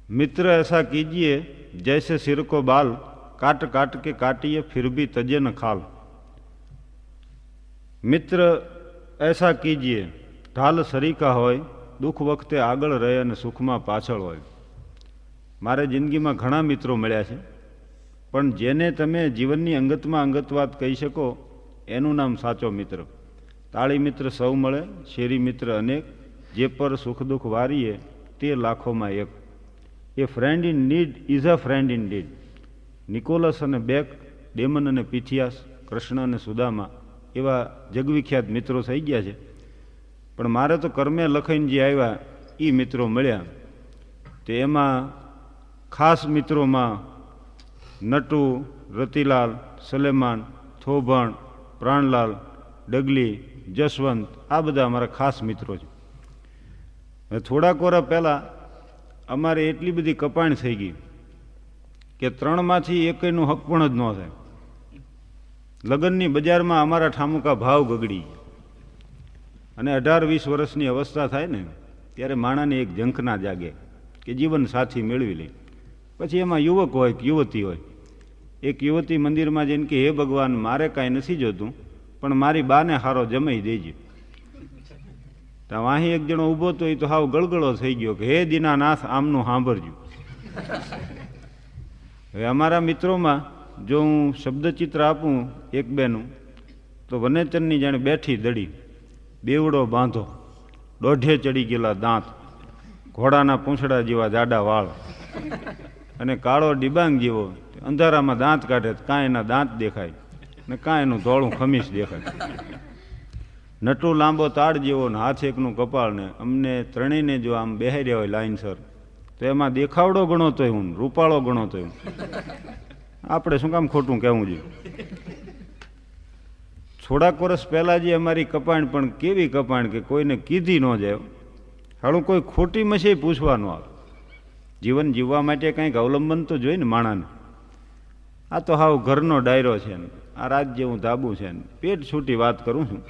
मित्र ऐसा कीजिए जैसे सिर को बाल, काट काट के काटिए फिर भी तजे न खाल। मित्र ऐसा कीजिए, ढाल सरीका होय, दुख वखते આગળ રહે અને સુખમાં પાછળ હોય। મારે જિંદગીમાં ઘણા મિત્રો મળ્યા છે, પણ જેને તમે જીવનની અંગતમાં અંગત વાત કહી શકો એનું નામ સાચો મિત્ર। તાળી મિત્ર સૌ મળે, શેરી મિત્ર અનેક, જે પર સુખ દુઃખ વારીએ તે લાખોમાં એક। A friend in need is a friend indeed. Nicholas અને બેક, ડેમન અને પિથિયાસ, કૃષ્ણ અને સુદામા એવા જગવિખ્યાત મિત્રો થઈ ગયા છે, પણ મારે તો કર્મે લખાઈને જે આવ્યા એ મિત્રો મળ્યા। તે એમાં ખાસ મિત્રોમાં નટુ, રતિલાલ, સલેમાન, થોભણ, પ્રાણલાલ, ડગલી, જસવંત આ બધા અમારા ખાસ મિત્રો છે। થોડાક વર્ષ પહેલાં અમારે એટલી બધી કપાણ થઈ ગઈ કે ત્રણમાંથી એકયનું હક પણ જ ન થાય। લગ્નની બજારમાં અમારા ઠામુકા ભાવ ગગડી અને 18-20 વર્ષની અવસ્થા થાય ને ત્યારે માણાને એક ઝંખના જાગે કે જીવન સાથી મેળવી લે। પછી એમાં યુવક હોય કે યુવતી હોય, એક યુવતી મંદિરમાં જઈને કે હે ભગવાન મારે કાંઈ નથી જોતું પણ મારી બાને હારો જમાઈ દેજે। તો વાહી એક જણો ઊભો તો એ તો હાવ ગળગળો થઈ ગયો કે હે દીનાનાથ આમનું સાંભળજો। હવે અમારા મિત્રોમાં જો હું શબ્દચિત્ર આપું એક બેનું તો વનેચરની જાણે બેઠી દડી, બેવડો બાંધો, દોઢે ચડી ગયેલા દાંત, ઘોડાના પૂંછડા જેવા જાડા વાળ અને કાળો ડિબાંગ જેવો, અંધારામાં દાંત કાઢે કાં એના દાંત દેખાય ને કાં એનું ધોળું ખમીસ દેખાય। નટુ લાંબો તાડ જેવો ને હાથ એકનું કપાળ ને અમને ત્રણેયને જો આમ બેહાર્યા હોય લાઈનસર તો એમાં દેખાવડો ગણો તોય હું, રૂપાળો ગણો તોય હું। આપણે શું કામ ખોટું કહેવું જોઈએ? થોડાક વર્ષ પહેલાં જે અમારી કપાણ પણ કેવી કપાણ કે કોઈને કીધી ન જાય, હાલું કોઈ ખોટી મશે પૂછવા ન આવે। જીવન જીવવા માટે કંઈક અવલંબન તો જોઈએ ને માણાને। આ તો હાવ ઘરનો ડાયરો છે ને આ રાત જેવું ધાબુ છે ને પેટ છૂટી વાત કરું છું।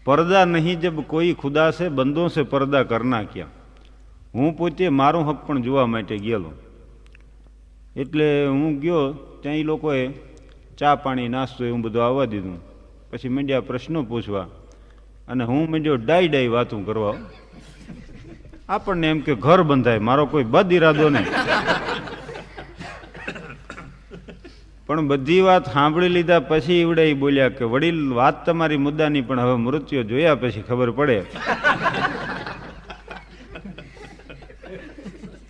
पर्दा नहीं जब कोई खुदा से बंदों से पर्दा करना क्या। હું પોતે મારો હક પણ જોવા માટે ગયેલો, એટલે હું ગયો ત્યાં એ લોકોએ ચા પાણી નાસ્તો એવું બધું આવવા દીધું। પછી માંડ્યા પ્રશ્નો પૂછવા અને હું માંડ્યો ડાઈ વાતું કરવા। આપણને એમ કે ઘર બંધાય, મારો કોઈ બદ ઈરાદો નહીં, પણ બધી વાત સાંભળી લીધા પછી ઈવડે બોલ્યા કે વડીલ વાત તમારી મુદ્દાની પણ હવે મૃત્યુ જોયા પછી ખબર પડે।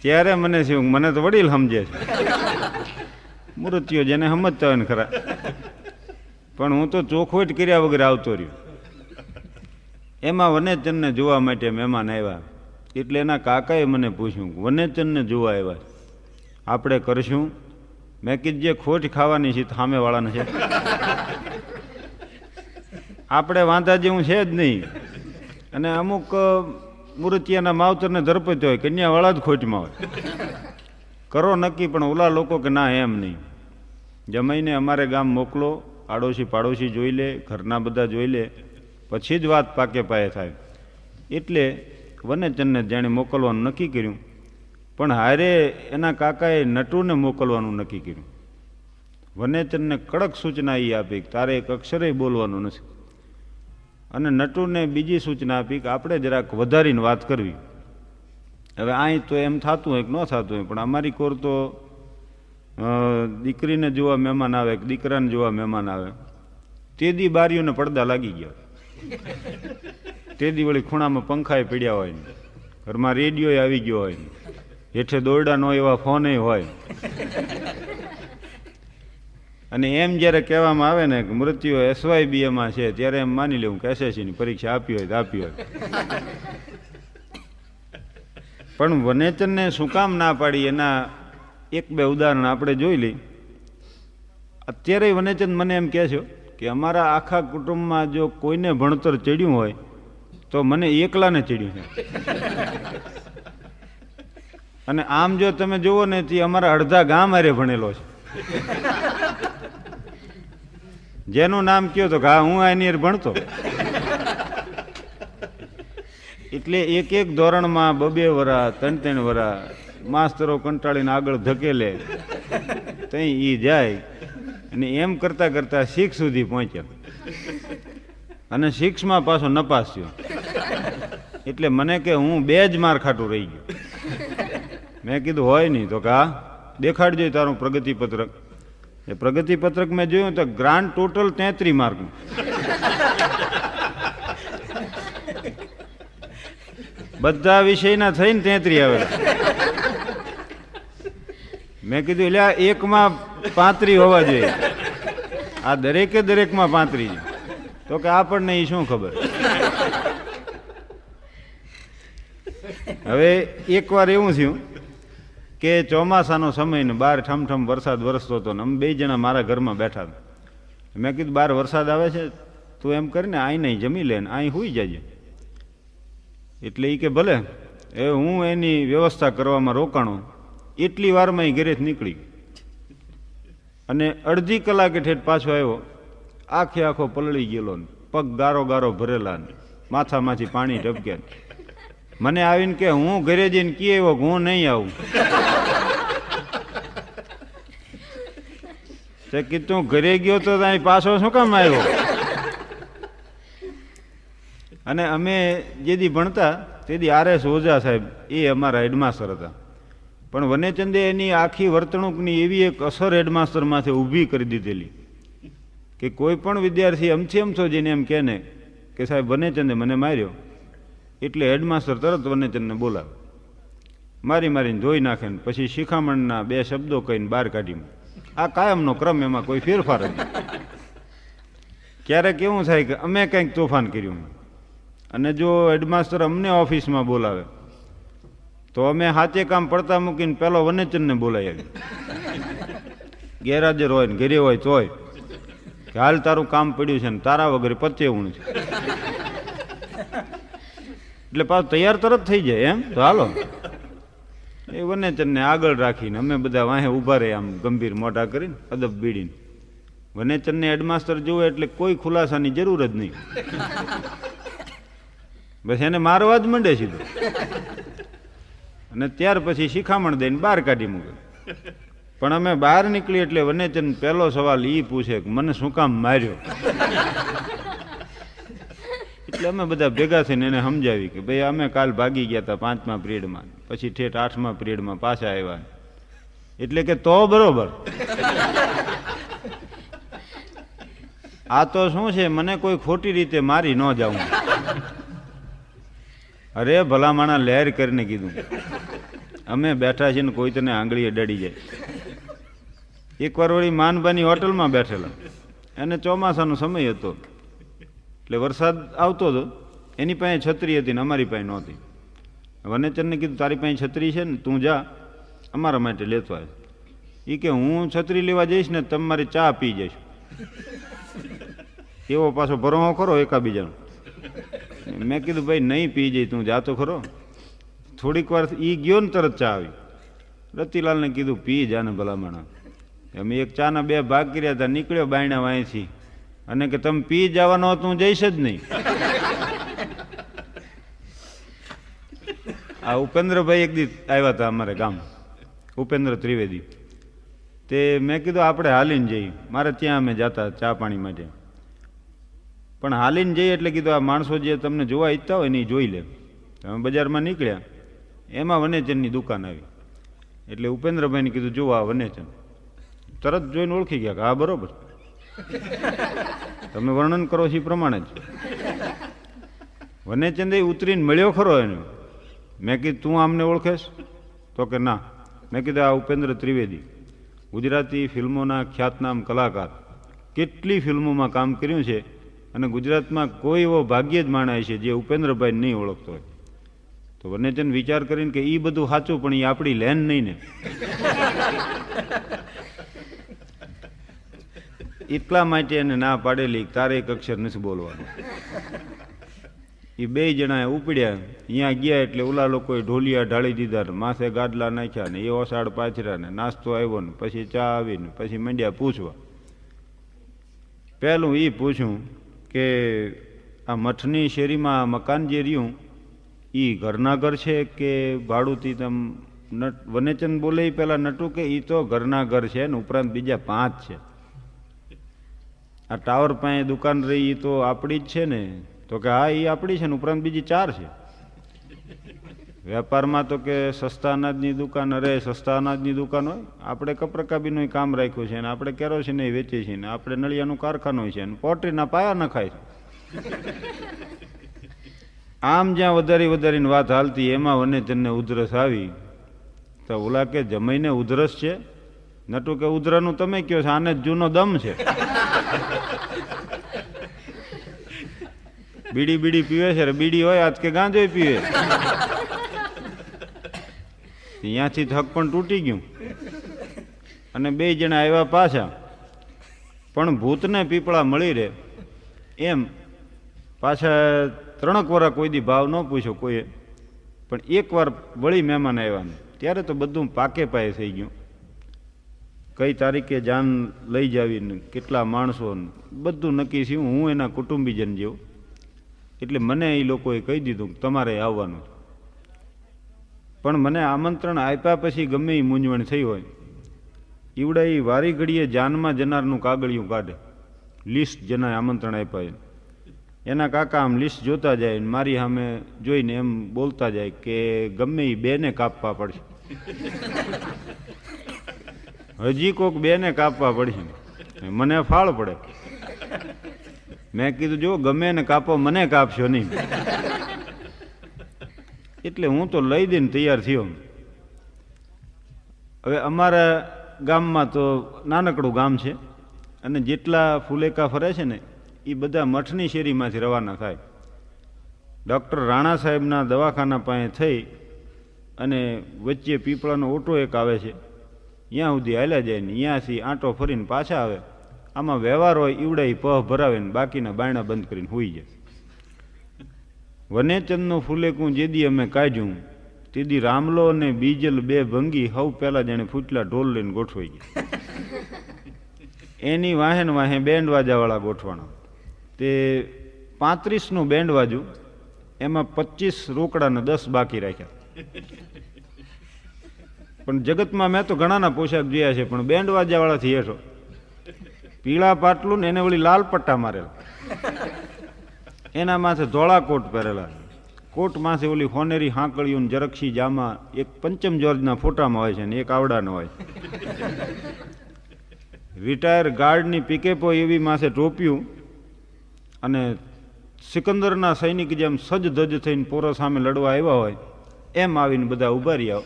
ત્યારે મને શું, મને તો વડીલ સમજે છે, મૃત્યુ જેને સમજતા હોય ને ખરા, પણ હું તો ચોખવટ કર્યા વગર આવતો રહ્યો। એમાં વનેચંદને જોવા માટે મહેમાન આવ્યા, એટલે એના કાકાએ મને પૂછ્યું વનેચંદને જોવા આવ્યા આપણે કરશું? મેં કીધું જે ખોટ ખાવાની છે સામેવાળાને છે, આપણે વાંધા જેવું છે જ નહીં। અને અમુક મૂર્તિયાના માવતરને ધરપત હોય, કન્યાવાળા જ ખોટમાં હોય, કરો નક્કી, પણ ઓલા લોકો કે ના એમ નહીં, જમાઈને અમારે ગામ મોકલો, આડોશી પાડોશી જોઈ લે, ઘરના બધા જોઈ લે, પછી જ વાત પાકે પાયે થાય। એટલે વનેચંદને જાણે મોકલવાનું નક્કી કર્યું, પણ હારે એના કાકાએ નટુને મોકલવાનું નક્કી કર્યું। વનેચંદને કડક સૂચના એ આપી કે તારે એક અક્ષરે બોલવાનું નથી, અને નટુને બીજી સૂચના આપી કે આપણે જરાક વધારીને વાત કરવી। હવે અહીં તો એમ થતું હોય કે ન થતું હોય, પણ અમારી કોર તો દીકરીને જોવા મહેમાન આવે કે દીકરાને જોવા મહેમાન આવે, તે દી બારીઓને પડદા લાગી ગયા, તે દી વળી ખૂણામાં પંખાએ પડ્યા હોય ને, ઘરમાં રેડિયોએ આવી ગયો હોય ને, હેઠે દોરડા ન એવા ફોને હોય, અને એમ જ્યારે કહેવામાં આવે ને કે મૃત્યુ SYBમાં છે ત્યારે એમ માની લેવું કે SSCની પરીક્ષા આપી હોય તો આપી હોય। પણ વનેચંદને શું કામ ના પાડી એના એક બે ઉદાહરણ આપણે જોઈ લઈ। અત્યારે વનેચંદ મને એમ કહે છે કે અમારા આખા કુટુંબમાં જો કોઈને ભણતર ચડ્યું હોય તો મને એકલાને ચડ્યું છે, અને આમ જો તમે જુઓ ને તે અમારા અડધા ગામ હારે ભણેલો છે। જેનું નામ કયો તો હા હું આની ભણતો, એટલે એક એક ધોરણમાં 2-2 વરા 3-3 વરા માસ્તરો કંટાળીને આગળ ધકેલે ત્યાં એ જાય અને એમ કરતાં કરતાં 6 સુધી પહોંચ્યા અને 6માં પાછો નપાસ થયો. એટલે મને કે હું 2 જ માર ખાટું રહી ગયો. મેં કીધું હોય નહીં. તો કે હા દેખાડજો તારું પ્રગતિપત્રક. એ પ્રગતિપત્રક મેં જોયું તો ગ્રાન્ડ ટોટલ 33 માર્કનું. બધા વિષયના થઈને 33 આવેલા. મેં કીધું એટલે આ એકમાં 35 હોવા જોઈએ, આ દરેકમાં 35. તો કે આપણને એ શું ખબર. હવે એકવાર એવું થયું કે ચોમાસાનો સમય ને બહાર ઠમઠમ વરસાદ વરસતો હતો ને અમે 2 જણા મારા ઘરમાં બેઠા હતા. મેં કીધું બહાર વરસાદ આવે છે, તું એમ કરીને અહીં નહીં જમી લે ને અહીં સૂઈ જજે. એટલે એ કે ભલે. એ હું એની વ્યવસ્થા કરવામાં રોકાણો. એટલી વારમાં એ ઘરેથી નીકળી અને અડધી કલાકે ઠેઠ પાછો આવ્યો. આખો પલળી ગયેલો ને પગ ગારો ભરેલા ને માથામાંથી પાણી ઢબકે. મને આવીને કે હું ઘરે જઈને કી આવ્યો હું નહીં આવું. તે કીધું ઘરે ગયો તો અહીં પાછો શું કામ આવ્યો. અને અમે જે દી ભણતા તે દી RS ઓઝા સાહેબ એ અમારા હેડમાસ્ટર હતા. પણ વનેચંદે એની આખી વર્તણૂકની એવી એક અસર હેડમાસ્ટરમાંથી ઊભી કરી દીધેલી કે કોઈ પણ વિદ્યાર્થી અમથો જેને એમ કહે ને કે સાહેબ વનેચંદે મને માર્યો, એટલે હેડમાસ્ટર તરત વનેચંદને બોલાવે, મારીને ધોઈ નાખે ને પછી શિખામણના 2 શબ્દો કહીને બહાર કાઢી. આ કાયમનો ક્રમ, એમાં કોઈ ફેરફાર નથી. ક્યારેક એવું થાય કે અમે કંઈક તોફાન કર્યું અને જો હેડમાસ્ટર અમને ઓફિસમાં બોલાવે તો અમે હાથે કામ પડતા મૂકીને પેલો વનેચંદને બોલાવી આવી. ગેરહાજર હોય ને ઘરે હોય તોય કે હાલ તારું કામ પડ્યું છે ને તારા વગર પચે એવું છે. એટલે પાછું તૈયાર તરત થઈ જાય એમ તો હાલો. એ વનેચંદને આગળ રાખીને અમે બધા વાહે ઊભા રહે આમ ગંભીર મોઢા કરીને અદબ બીડીને. વનેચંદને હેડમાસ્ટર જુએ એટલે કોઈ ખુલાસાની જરૂર જ નહીં, બસ એને મારવા જ માંડે સીધું. અને ત્યાર પછી શિખામણ દઈને બહાર કાઢી મૂકે. પણ અમે બહાર નીકળી એટલે વનેચંદ પહેલો સવાલ એ પૂછે કે મને શું કામ માર્યો. એટલે અમે બધા ભેગા થઈને એને સમજાવી કે ભાઈ અમે કાલ ભાગી ગયા હતા 5મા પિરિયડમાં, પછી ઠેઠ 8મા પિરિયડમાં પાછા આવ્યા. એટલે કે તો બરોબર. આ તો શું છે, મને કોઈ ખોટી રીતે મારી ન જાઉં. અરે ભલા માણા લહેર કરીને કીધું અમે બેઠા છીએ ને કોઈ તને આંગળીએ ડડી જાય. એકવાર વળી માનબાની હોટલમાં બેઠેલા, એને ચોમાસાનો સમય હતો એટલે વરસાદ આવતો હતો. એની પાસે છત્રી હતી ને અમારી પાસે નહોતી. વનેચંદને કીધું તારી પાસે છત્રી છે ને, તું જા અમારા માટે લેતો આવે. એ કે હું છત્રી લેવા જઈશ ને તમારી ચા પી જઈશ. એવો પાછો ભરવો ખરો એકાબીજાનો. મેં કીધું ભાઈ નહીં પી જઈ, તું જાતો ખરો. થોડીક વાર એ ગયો ને તરત ચા આવી. રતિલાલને કીધું પી જા ને ભલામણા. અમે એક ચાના 2 ભાગ કર્યા હતા. નીકળ્યો બાયણા વાંયથી અને કે તમે પી જવાનો હું જઈશ જ નહીં. આ ઉપેન્દ્રભાઈ એક દી આવ્યા હતા અમારે ગામ, ઉપેન્દ્ર ત્રિવેદી. તે મેં કીધું આપણે હાલીને જઈએ. મારે ત્યાં અમે જતા ચા પાણી માટે. પણ હાલીને જઈએ એટલે કીધું આ માણસો જે તમને જોવા ઈચ્છતા હોય ને એ જોઈ લે. અમે બજારમાં નીકળ્યા, એમાં વનેચંદની દુકાન આવી. એટલે ઉપેન્દ્રભાઈને કીધું જુઓ આ વનેચંદ. તરત જોઈને ઓળખી ગયા કે હા બરોબર, તમે વર્ણન કરો છો એ પ્રમાણે જ. વનેચંદ ઉતરીને મળ્યો ખરો એને. મેં કીધું તું આમને ઓળખેશ? તો કે ના. મેં કીધું આ ઉપેન્દ્ર ત્રિવેદી, ગુજરાતી ફિલ્મોના ખ્યાતનામ કલાકાર, કેટલી ફિલ્મોમાં કામ કર્યું છે અને ગુજરાતમાં કોઈ એવો ભાગ્ય જ માણાય છે જે ઉપેન્દ્રભાઈ નહીં ઓળખતો હોય. તો વનેચંદ વિચાર કરીને કે એ બધું સાચું પણ એ આપણી લેન નહીં ને. એટલા માટે એને ના પાડેલી તારે એક અક્ષર નથી બોલવાનું. એ 2 જણા ઉપડ્યા, અહીંયા ગયા એટલે ઓલા લોકોએ ઢોલિયા ઢાળી દીધા, માથે ગાડલા નાખ્યા ને એ ઓસાડ પાથર્યા ને નાસ્તો આવ્યો ને પછી ચા આવીને પછી મંડ્યા પૂછવા. પહેલું એ પૂછ્યું કે આ મઠની શેરીમાં મકાન જે રહ્યું એ ઘરના ઘર છે કે ભાડુંથી તમ વનેચંદ બોલે એ પેલા નટુ કે એ તો ઘરના ઘર છે ને ઉપરાંત બીજા 5 છે. આ ટાવર પાસે દુકાન રહી એ તો આપણી જ છે ને? તો કે હા, એ આપણી છે ને ઉપરાંત બીજી 4 છે. વેપારમાં તો કે સસ્તા અનાજની દુકાન, અરે સસ્તા અનાજની દુકાન હોય, આપણે કપરકાબીનું કામ રાખ્યું છે ને આપણે કેરોસીન વેચીએ છીએ ને આપણે નળિયાનું કારખાનું છે ને પોટ્રીના પાયા નખાય છે. આમ જ્યાં વધારીને વાત હાલતી એમાં વનેચંદને ઉધરસ આવી. તો ઓલા કે જમાઈને ઉધરસ છે? નટુ કે ઉધરાનું તમે કહો છો, આને જ જૂનો દમ છે. બીડી પીવે છે, બીડી હોય આજ કે ગાંજો પીવે. ત્યાંથી હક પણ તૂટી ગયું અને 2 જણા આવ્યા પાછા. પણ ભૂતને પીપળા મળી રહે એમ પાછા 3 વર્ષ કોઈ દી ભાવ ન પૂછ્યો કોઈએ. પણ એકવાર વળી મહેમાન આવ્યા ત્યારે તો બધું પાકે પાયે થઈ ગયું. કઈ તારીખે જાન લઈ જાવીને કેટલા માણસો બધું નક્કી થયું. હું એના કુટુંબીજન જેવું, એટલે મને એ લોકોએ કહી દીધું તમારે આવવાનું. પણ મને આમંત્રણ આપ્યા પછી ગમે એ મૂંઝવણ થઈ હોય, ઈવડા એ વારી ઘડીએ જાનમાં જનારનું કાગળિયું કાઢે, લિસ્ટ જેના આમંત્રણ આપ્યા એના કાકા આમ લિસ્ટ જોતા જાય ને મારી સામે જોઈને એમ બોલતા જાય કે ગમે એ 2 ને કાપવા પડશે, હજી કોક 2 ને કાપવા પડશે. મને ફાળ પડે. મેં કીધું જો ગમે ને કાપો, મને કાપશો નહીં. એટલે હું તો લઈ દઈને તૈયાર થયો. હવે અમારા ગામમાં તો નાનકડું ગામ છે અને જેટલા ફુલેકા ફરે છે ને એ બધા મઠની શેરીમાંથી રવાના થાય. ડૉક્ટર રાણા સાહેબના દવાખાના પાસે થઈ અને વચ્ચે પીપળાનો ઓટો એક આવે છે, ત્યાં સુધી હાલ્યા જાય ને ત્યાંથી આંટો ફરીને પાછા આવે. આમાં વ્યવહાર હોય ઈવડા પહ ભરાવે ને બાકીના બાયણા બંધ કરીને હોઈ જાય. વનેચંદનું ફુલેકું જેદી અમે કાઢ્યું તેદી રામલો અને બીજલ 2 ભંગી હવ પહેલાં જાણે ફૂટલા ઢોલ લઈને ગોઠવાઈ ગયા. એની વાહે ને વાહે બેન્ડ વાજાવાળા ગોઠવાણા. તે 35નું બેન્ડ વાજ્યું, એમાં 25 રોકડાને 10 બાકી રાખ્યા. પણ જગતમાં મેં તો ઘણાના પોશાક જોયા છે, પણ બેન્ડ વાજાવાળાથી હેઠો પીળા પાટલું ને એને વળી લાલ પટ્ટા મારેલા, એના માથે ધોળા કોટ પહેરેલા, કોટ માથે ઓલી હોનેરી હાંકળીયું જરક્ષી જામા, એક પંચમ જોર્જના ફોટામાં હોય છે ને એક આવડાનો હોય. રિટાયર ગાર્ડની પિકેપો એવી માથે ટોપ્યું અને સિકંદરના સૈનિક જેમ સજ ધજ થઈને પોરો સામે લડવા આવ્યા હોય એમ આવીને બધા ઉભા રહ્યા.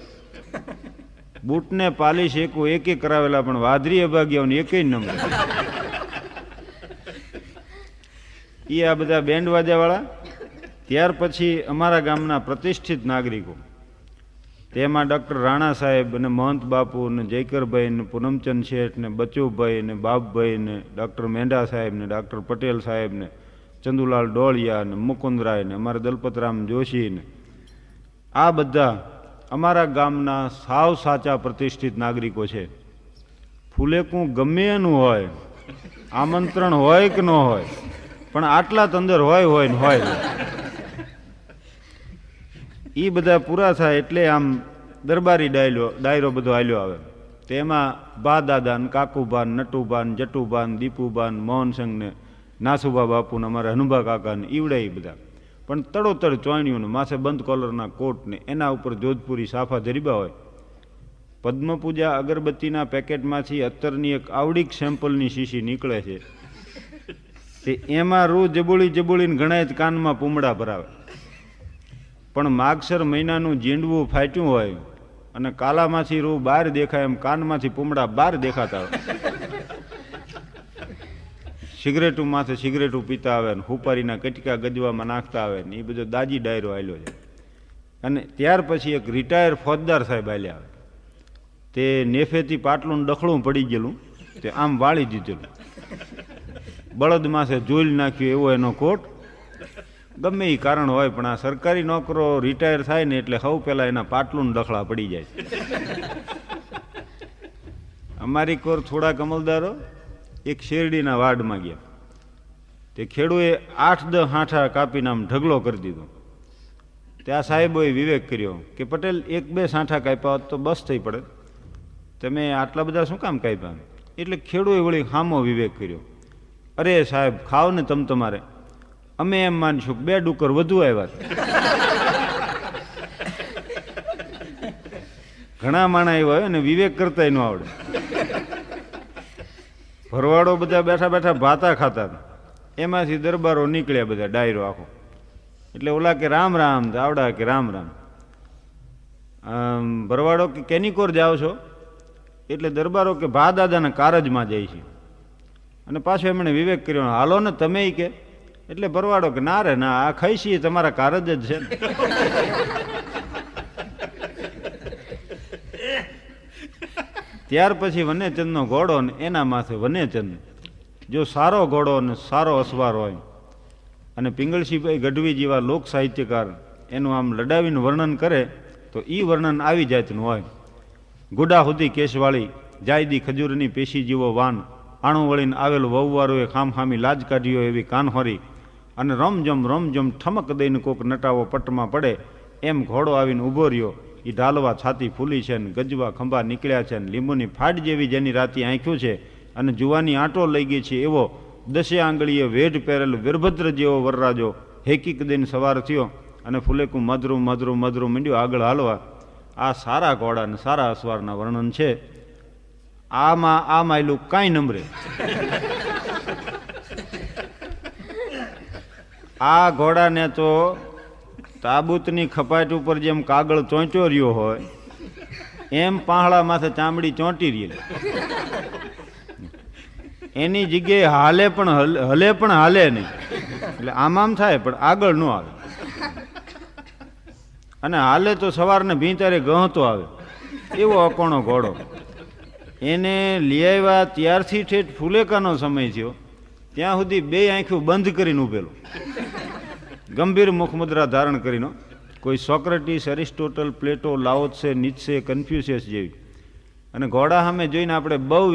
બૂટને પાલિશ એક કરાવેલા, પણ વાદરી અભાગ્યાઓને એકેય નંબર. એ આ બધા બેન્ડ વાજાવાળા. ત્યાર પછી અમારા ગામના પ્રતિષ્ઠિત નાગરિકો, તેમાં ડૉક્ટર રાણા સાહેબ અને મહંત બાપુ ને જયકરભાઈ ને પૂનમચંદ શેઠ ને બચુભાઈ ને બાપભાઈ ને ડૉક્ટર મેંઢા સાહેબ ને ડૉક્ટર પટેલ સાહેબ ને ચંદુલાલ ડોળિયા ને મુકુંદરાય ને અમારા દલપતરામ જોશી ને આ બધા અમારા ગામના સાવ સાચા પ્રતિષ્ઠિત નાગરિકો છે. ફુલેકું ગમે એનું હોય, આમંત્રણ હોય કે ન હોય, પણ આટલા તંદર હોય ને હોય. એ બધા પૂરા થાય એટલે આમ દરબારી ડાયરો બધો હાલ્યો આવે. તેમાં બા દાદા ને કાકુબા ને નટુબા ને જટુબા ને દીપુબા ને મોહનસંગ ને નાસુબા બાપુ ને અમારા હનુભા કાકા ને ઈવડે એ બધા. પણ તડોતડ ચોણ્યું ને માથે બંધ કોલરના કોટ ને એના ઉપર જોધપુરી સાફા જરીબા હોય. પદ્મપૂજા અગરબત્તીના પેકેટમાંથી અત્તરની એક આવડીક સેમ્પલની શીશી નીકળે છે, તે એમાં રૂ જબોળીને ઘણા જ કાનમાં પૂમડા ભરાવે. પણ માગસર મહિનાનું જીંડવું ફાટ્યું હોય અને કાલામાંથી રૂ બહાર દેખાય એમ કાનમાંથી પૂમડા બહાર દેખાતા હોય. સિગરેટું માથે સિગરેટું પીતા આવે ને હુપારીના કટકા ગજવામાં નાખતા આવે ને એ બધો દાજી ડાયરો આવેલો છે. અને ત્યાર પછી એક રિટાયર ફોજદાર સાહેબ આલ્યા આવે, તે નેફેથી પાટલું ડખલું પડી ગયેલું તે આમ વાળી દીધેલું, બળદ માથે જોઈલ નાખ્યું એવો એનો કોટ. ગમે એ કારણ હોય પણ આ સરકારી નોકરો રિટાયર થાય ને એટલે સૌ પહેલાં એના પાટલું ડખલા પડી જાય. અમારી કોર થોડાક અમલદારો એક શેરડીના વાડમાં ગયા, તે ખેડૂએ 8-10 હાંઠા કાપીને આમ ઢગલો કરી દીધો. ત્યાં સાહેબોએ વિવેક કર્યો કે પટેલ એક બે સાંઠા કાપ્યા હોત તો બસ થઈ પડે, તમે આટલા બધા શું કામ કાપ્યા? એટલે ખેડૂએ વળી હામો વિવેક કર્યો, અરે સાહેબ ખાઓ ને તમ તમારે, અમે એમ માનશું કે 2 ડુક્કર વધુ આવ્યા. ઘણા માણા આવ્યા હોય ને વિવેક કરતા ન આવડે. ભરવાડો બધા બેઠા બેઠા ભાતા ખાતા, એમાંથી દરબારો નીકળ્યા બધા, ડાયરો આખો. એટલે ઓલા કે રામ રામ, આવડા કે રામ રામ. ભરવાડો કે કેની કોર જાઓ છો? એટલે દરબારો કે ભા દાદાના કારજમાં જાય છે. અને પાછો એમણે વિવેક કર્યો, હાલો ને તમે કે. એટલે ભરવાડો કે ના રે ના, આ ખાઈ છીએ તમારા કારજ જ છે ને. ત્યાર પછી વનેચંદનો ઘોડો ને એના માથે વનેચંદ. જો સારો ઘોડો અને સારો અસવાર હોય, અને પિંગળસિંહભાઈ ગઢવી જેવા લોક સાહિત્યકાર એનું આમ લડાવીને વર્ણન કરે તો એ વર્ણન આવી જાતનું હોય. ગુડા સુધી કેશવાળી, જાયદી ખજૂરની પેશી જેવો વાન, આણું વળીને આવેલું વહુવારોએ ખામખામી લાજ કાઢ્યો એવી કાનહોરી, અને રમજમ ઠમક દઈને કોક નટાવો પટમાં પડે એમ ઘોડો આવીને ઊભો રહ્યો. એ ઢાલવા છાતી ફૂલી છે ને ગજવા ખંભા નીકળ્યા છે ને લીંબુની ફાટ જેવી જેની રાતી આંખ્યું છે, અને જુવાની આંટો લઈ ગઈ છે એવો 10 આંગળીએ વેઢ પહેરેલ વીરભદ્ર જેવો વરરાજો હેકીક દઈને સવાર થયો, અને ફુલેકું મધરું મધરું મધરું માંડ્યું આગળ હાલવા. આ સારા ઘોડા અને સારા અસવારના વર્ણન છે. આમાં આ માયલું કાંઈ નંબરે. આ ઘોડાને તો તાબૂતની ખપાટ ઉપર જેમ કાગળ ચોંચ્યો રહ્યો હોય એમ પાંહળા માથે ચામડી ચોંટી રહી. એની જગ્યાએ હાલે પણ હાલે નહીં. એટલે આમ થાય પણ આગળ ન આવે, અને હાલે તો સવારને ભીંતારે ગહતો આવે એવો અકોણો ઘોડો. એને લઈ આવ્યા ત્યારથી ઠેઠ ફુલેકાનો સમય થયો ત્યાં સુધી 2 આંખો બંધ કરીને ઉભેલો, ગંભીર મુખમુદ્રા ધારણ કરીને. કોઈ સોક્રેટિસ, એરિસ્ટોટલ, પ્લેટો, લાઓત્સે, નીત્સે, કન્ફ્યુશિયસ જેવી. અને ઘોડા સામે જોઈને આપણે બહુ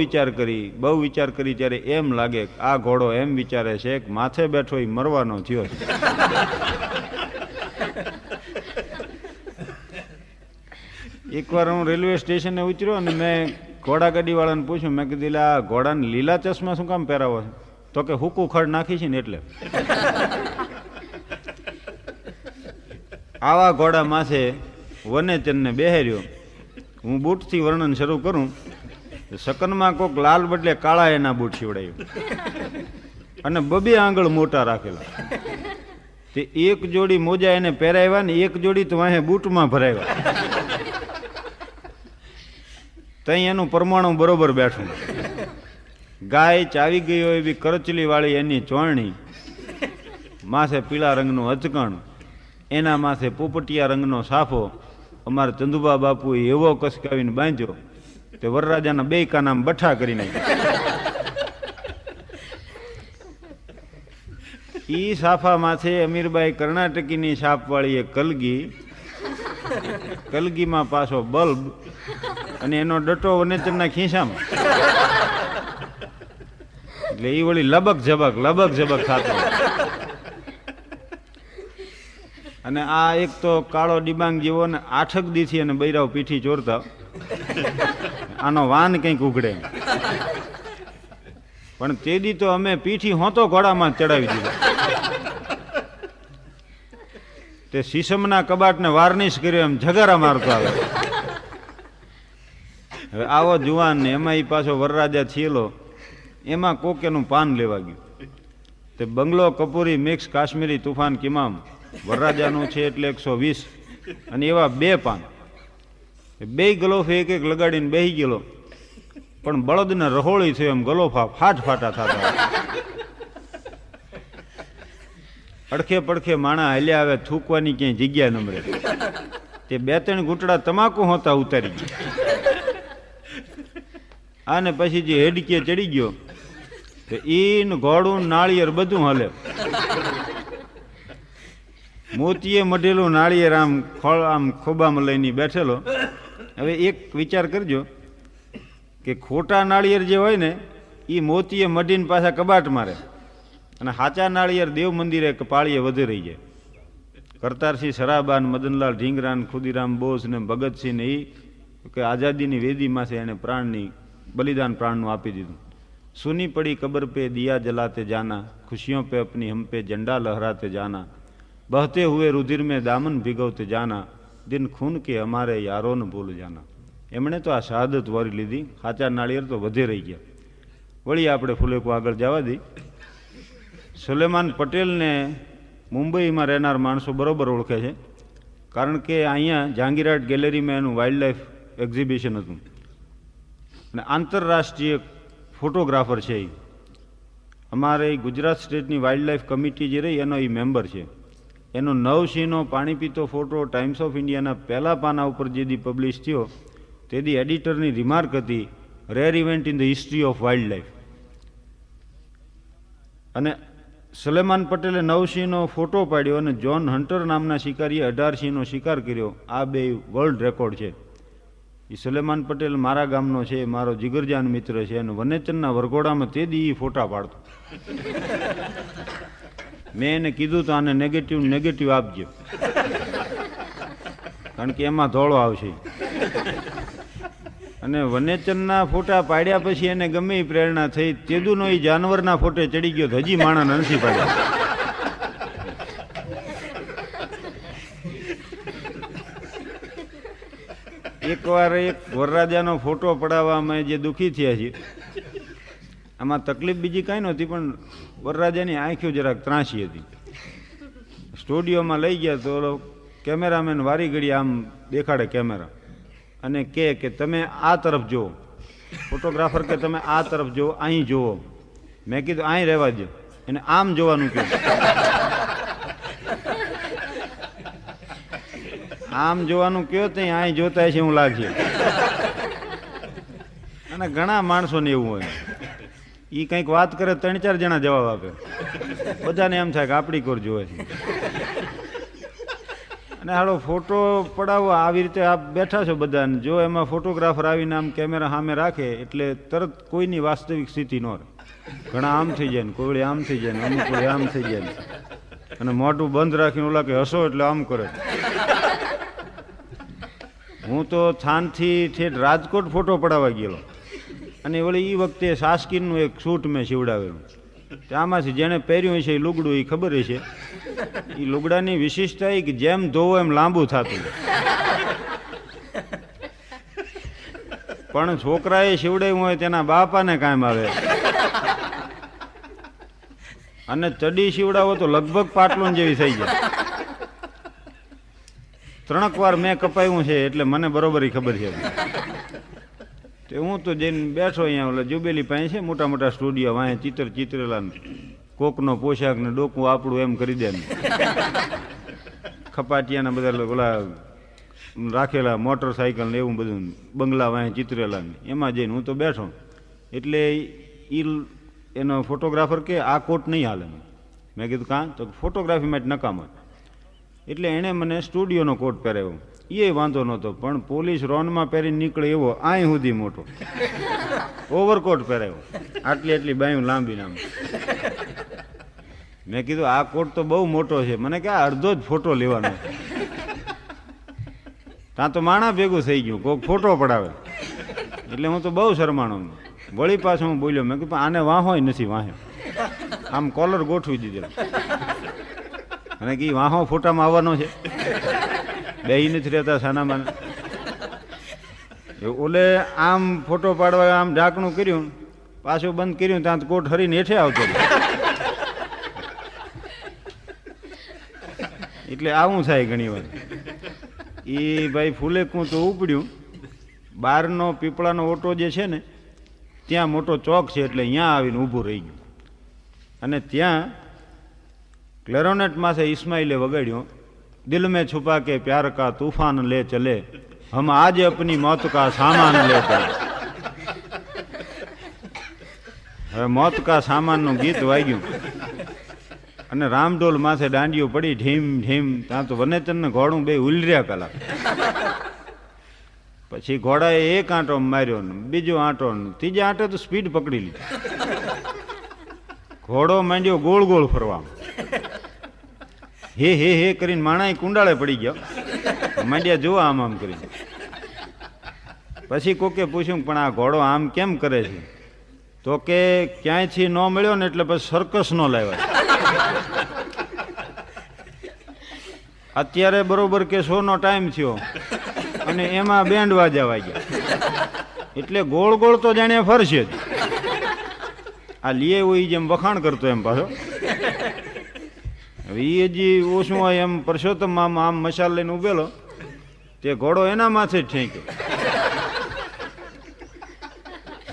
વિચાર કરી ત્યારે એમ લાગે કે આ ઘોડો એમ વિચારે છે કે માથે બેઠો એ મરવાનો થયો છે. એકવાર હું રેલવે સ્ટેશને ઉતર્યો અને મેં ઘોડાગાડીવાળાને પૂછ્યું, મેં કીધું આ ઘોડાને લીલા ચશ્મા શું કામ પહેરાવો છે? તો કે હુકું ખડ નાખી છે ને એટલે. આવા ઘોડા માથે વનેચંદને બેહાર્યો. હું બૂટથી વર્ણન શરૂ કરું. શકનમાં કોક લાલ બદલે કાળા એના બૂટ સીવડાયું, અને 2 આંગળ મોટા રાખેલા. તે એક જોડી મોજા એને પહેરાવ્યા ને એક જોડી તો વાહે બૂટમાં ભરાવ્યા. તઈ એનું પરમાણુ બરોબર બેઠું. ગાય ચાવી ગઈ હોય એવી કરચલી વાળી એની ચોરણી, માથે પીળા રંગનું અચકણ, એના માથે પોપટિયા રંગનો સાફો. અમારા ચંદુબા બાપુએ એવો કસકાવીને બાંધ્યો તે વરરાજાના 2 કાનામાં બઠા કરી નાખ્યા. ઈ સાફા માથે અમીરબાઈ કર્ણાટકીની છાપવાળી એક કલગીમાં પાછો બલ્બ, અને એનો ડટો વનેચંદના ખીસામાં. એટલે એ વળી લબક ઝબક થતો. અને આ એક તો કાળો ડિબાંગ જેવો ને 8 દીથી અને બૈરાવ પીઠી ચોરતા. આનો વાન કંઈક ઉઘડે. પણ તે દી તો અમે પીઠી હોતો ઘોડામાં ચડાવી દીધો. તે શીશમના કબાટને વાર્નિશ કર્યો એમ ઝઘારા મારતો આવે. હવે આવો જુવાન ને એમાં એ પાછો વરરાજા થયેલો, એમાં કોકેનું પાન લેવા ગયું. તે બંગલો કપૂરી મિક્સ કાશ્મીરી તુફાન કિમામ વરરાજાનું છે એટલે 120, અને એવા 2 પાન. 2 ગલોફે એક લગાડીને બેસી ગયેલો, પણ બળદને રહોળી થયો એમ ગલોફા ફાટા થતા. અડખે પડખે માણા હાલ્યા આવે, થૂકવાની ક્યાંય જગ્યા ન મળે. તે 2-3 ઘૂંટડા તમાકુ હોતા ઉતારી ગયા. આને પછી જે હેડકીએ ચડી ગયો તો ઈન ઘોડું નાળિયેર બધું હાલે. મોતીએ મઢેલું નાળિયેર આમ ખોબામાં લઈને બેઠેલો. હવે એક વિચાર કરજો કે ખોટા નાળિયેર જે હોય ને એ મોતીએ મઢીને પાછા કબાટ મારે, અને સાચા નાળિયેર દેવ મંદિરે પાળીએ વધે રહી જાય. કરતારસિંહ સરાબાન, મદનલાલ ઢીંગરાન, ખુદીરામ બોઝ ને ભગતસિંહ ને કે આઝાદીની વેદીમાંથી એણે પ્રાણની બલિદાન પ્રાણનું આપી દીધું. સુની પડી કબર પે દિયા જલાતે જાના, ખુશિयों पे अपनी हम पे झंडा लहराते जाना, बहते हुए रुधिर में दामन भिगवते जाना, दिन खून के हमारे यारो न भूल जाना. એમણે તો આ શહાદત વારી લીધી, સાચા નાળિયેર તો વધે રહી ગયા. વળી આપણે ફુલેકો આગળ જવા દઈ. સુલેમાન પટેલને મુંબઈમાં રહેનાર માણસો બરોબર ઓળખે છે, કારણ કે અહીંયા જહાંગીરહાટ ગેલેરીમાં એનું વાઇલ્ડ લાઈફ એક્ઝિબિશન હતું અને આંતરરાષ્ટ્રીય ફોટોગ્રાફર છે. એ અમારે ગુજરાત સ્ટેટની વાઇલ્ડ લાઈફ કમિટી જે રહી એનો એ મેમ્બર છે. એનો નવસિંહનો પાણી પીતો ફોટો ટાઈમ્સ ઓફ ઇન્ડિયાના પહેલા પાના ઉપર જે દી પબ્લિશ થયો તે દી એડિટરની રિમાર્ક હતી, rare event in the history of wild life. અને સુલેમાન પટેલે નવસિંહનો ફોટો પાડ્યો અને જ્હોન હન્ટર નામના શિકારીએ 18 સિંહનો શિકાર કર્યો. આ બે વર્લ્ડ રેકોર્ડ છે. એ સુલેમાન પટેલ મારા ગામનો છે, મારો જીગરજાન મિત્ર છે અને વનેચરના વરઘોડામાં તે દી ફોટા પાડતો. મેં એને કીધું તો આને નેગેટિવ આપજો, કારણ કે એમાં ધોળો આવશે. અને વનેચરના ફોટા પાડ્યા પછી એને ગમે એ પ્રેરણા થઈ, તેદુનો એ જાનવરના ફોટે ચડી ગયો, હજી માણસ નથી પાડ્યા. એકવાર એક વરરાજાનો ફોટો પડાવવામાં જે દુઃખી થયા છે, આમાં તકલીફ બીજી કાંઈ નહોતી, પણ વરરાજાની આંખો જરાક ત્રાંસી હતી. સ્ટુડિયોમાં લઈ ગયા તો કેમેરામેન વારી ઘડી આમ દેખાડે કેમેરા અને કે તમે આ તરફ જુઓ. ફોટોગ્રાફર કે તમે આ તરફ જુઓ, અહીં જુઓ. મેં કીધું અહીં રહેવા દો, એને આમ જોવાનું કહ્યું. આમ જોવાનું કયો તો અહીં જોતા છે એવું લાગશે. અને ઘણા માણસોને એવું હોય, એ કંઈક વાત કરે 3-4 જણા જવાબ આપે, બધાને એમ થાય કે આપણી કોર જોવે છે. અને હાલો ફોટો પડાવો આવી રીતે આપ બેઠા છો બધાને, જો એમાં ફોટોગ્રાફર આવીને આમ કેમેરા સામે રાખે એટલે તરત કોઈની વાસ્તવિક સ્થિતિ ન રહે. ઘણા આમ થઈ જાય ને, કોઈ આમ થઈ જાય ને, અમુક કોઈ આમ થઈ જાય ને, અને મોઢું બંધ રાખીને ઓલા કે હસો એટલે આમ કરે. હું તો થાનથી ઠેઠ રાજકોટ ફોટો પડાવવા ગયેલો અને વળી એ વખતે સાસ્કીનનું એક શૂટ મેં સીવડાવેલું. આમાંથી જેણે પહેર્યું હશે એ લુગડું એ ખબર હશે. એ લુગડાની વિશિષ્ટતા એ કે જેમ ધોવો એમ લાંબુ થતું, પણ છોકરાએ સીવડાવ્યું હોય તેના બાપાને કામ આવે. અને ચડી સીવડાવો તો લગભગ પાટલું જેવી થઈ જાય. 3 વાર મેં કપાયું છે એટલે મને બરોબર ખબર છે. તે હું તો જઈને બેઠો અહીંયા ઓલા જુબેલી પાસે છે મોટા મોટા સ્ટુડિયો, વાંહે ચિત્રેલા કોકનો પોશાક ને ડોકું આપણું એમ કરી દે ને, ખપાટિયાના બધા ઓલા રાખેલા મોટરસાઇકલ ને એવું બધું બંગલા વાંહે ચિત્રેલા ને એમાં જઈને હું તો બેઠો. એટલે એનો ફોટોગ્રાફર કે આ કોટ નહીં હાલે. મેં કીધું કાં? તો ફોટોગ્રાફી માટે નકામો. એટલે એણે મને સ્ટુડિયોનો કોટ પહેરાવ્યો. એ વાંધો નહોતો, પણ પોલીસ રોનમાં પહેરીને નીકળે એવો અહીં સુધી મોટો ઓવરકોટ પહેરાવ્યો, આટલી બાયું લાંબી નામ. મેં કીધું આ કોટ તો બહુ મોટો છે. મને કે આ અડધો જ ફોટો લેવાનો. ત્યાં તો માણા ભેગું થઈ ગયું, કોઈક ફોટો પડાવે એટલે હું તો બહુ શરમાણો. વળી પાછું હું બોલ્યો, મેં કીધું આને વાહોય નથી, વાહે આમ કોલર ગોઠવી દીધેલો. અને કે વાહો ફોટામાં આવવાનો છે, બે નથી રહેતા સાનામાં. ઓલે આમ ફોટો પાડવા આમ ઢાંકણું કર્યું, પાછું બંધ કર્યું, ત્યાં કોટ હરીને હેઠે આવતો. એટલે આવું થાય ઘણી વાર. એ ભાઈ ફૂલેકું તો ઉપડ્યું, બહારનો પીપળાનો ઓટો જે છે ને ત્યાં મોટો ચોક છે, એટલે અહીંયા આવીને ઊભું રહી ગયું. અને ત્યાં ક્લેરોનેટ માથે ઇસ્માઇલે વગાડ્યો, દિલ में छुपा के प्यार का तूफान ले चले, हम आज अपनी मौत का सामान ले चले. હવે મોત કા સામાનનું ગીત વાગ્યું અને રામઢોલ માથે દાંડિયો પડી ઢીમ ઢીમ. ત્યાં તો વનેચરને ઘોડું બે ઉલર્યા પેલા. પછી ઘોડાએ એક આંટો માર્યો ને બીજો આંટો ને ત્રીજા આંટે તો સ્પીડ પકડી લીધી. ઘોડો માંડ્યો ગોળ ગોળ ફરવા. હે હે હે કરીને માણાઈ કુંડાળે પડી ગયો, માંડ્યા જોવા આમ આમ કરીને. પછી કોકે પૂછ્યું પણ આ ઘોડો આમ કેમ કરે છે? તો કે ક્યાંયથી ન મળ્યો ને એટલે પછી સર્કસ નો લાવ્યા. અત્યારે બરોબર કે 100 નો ટાઈમ થયો અને એમાં બેન્ડ વાજા વાગ્યા, એટલે ગોળ ગોળ તો જાણે ફરશે જ. આ લીએ હોય જેમ વખાણ કરતો એમ પાછો. હવે એ હજી ઓછું હોય એમ પરસોત્તમ આમ મશાલ લઈને ઉભેલો, તે ઘોડો એના માથે જ ઠેંક્યો,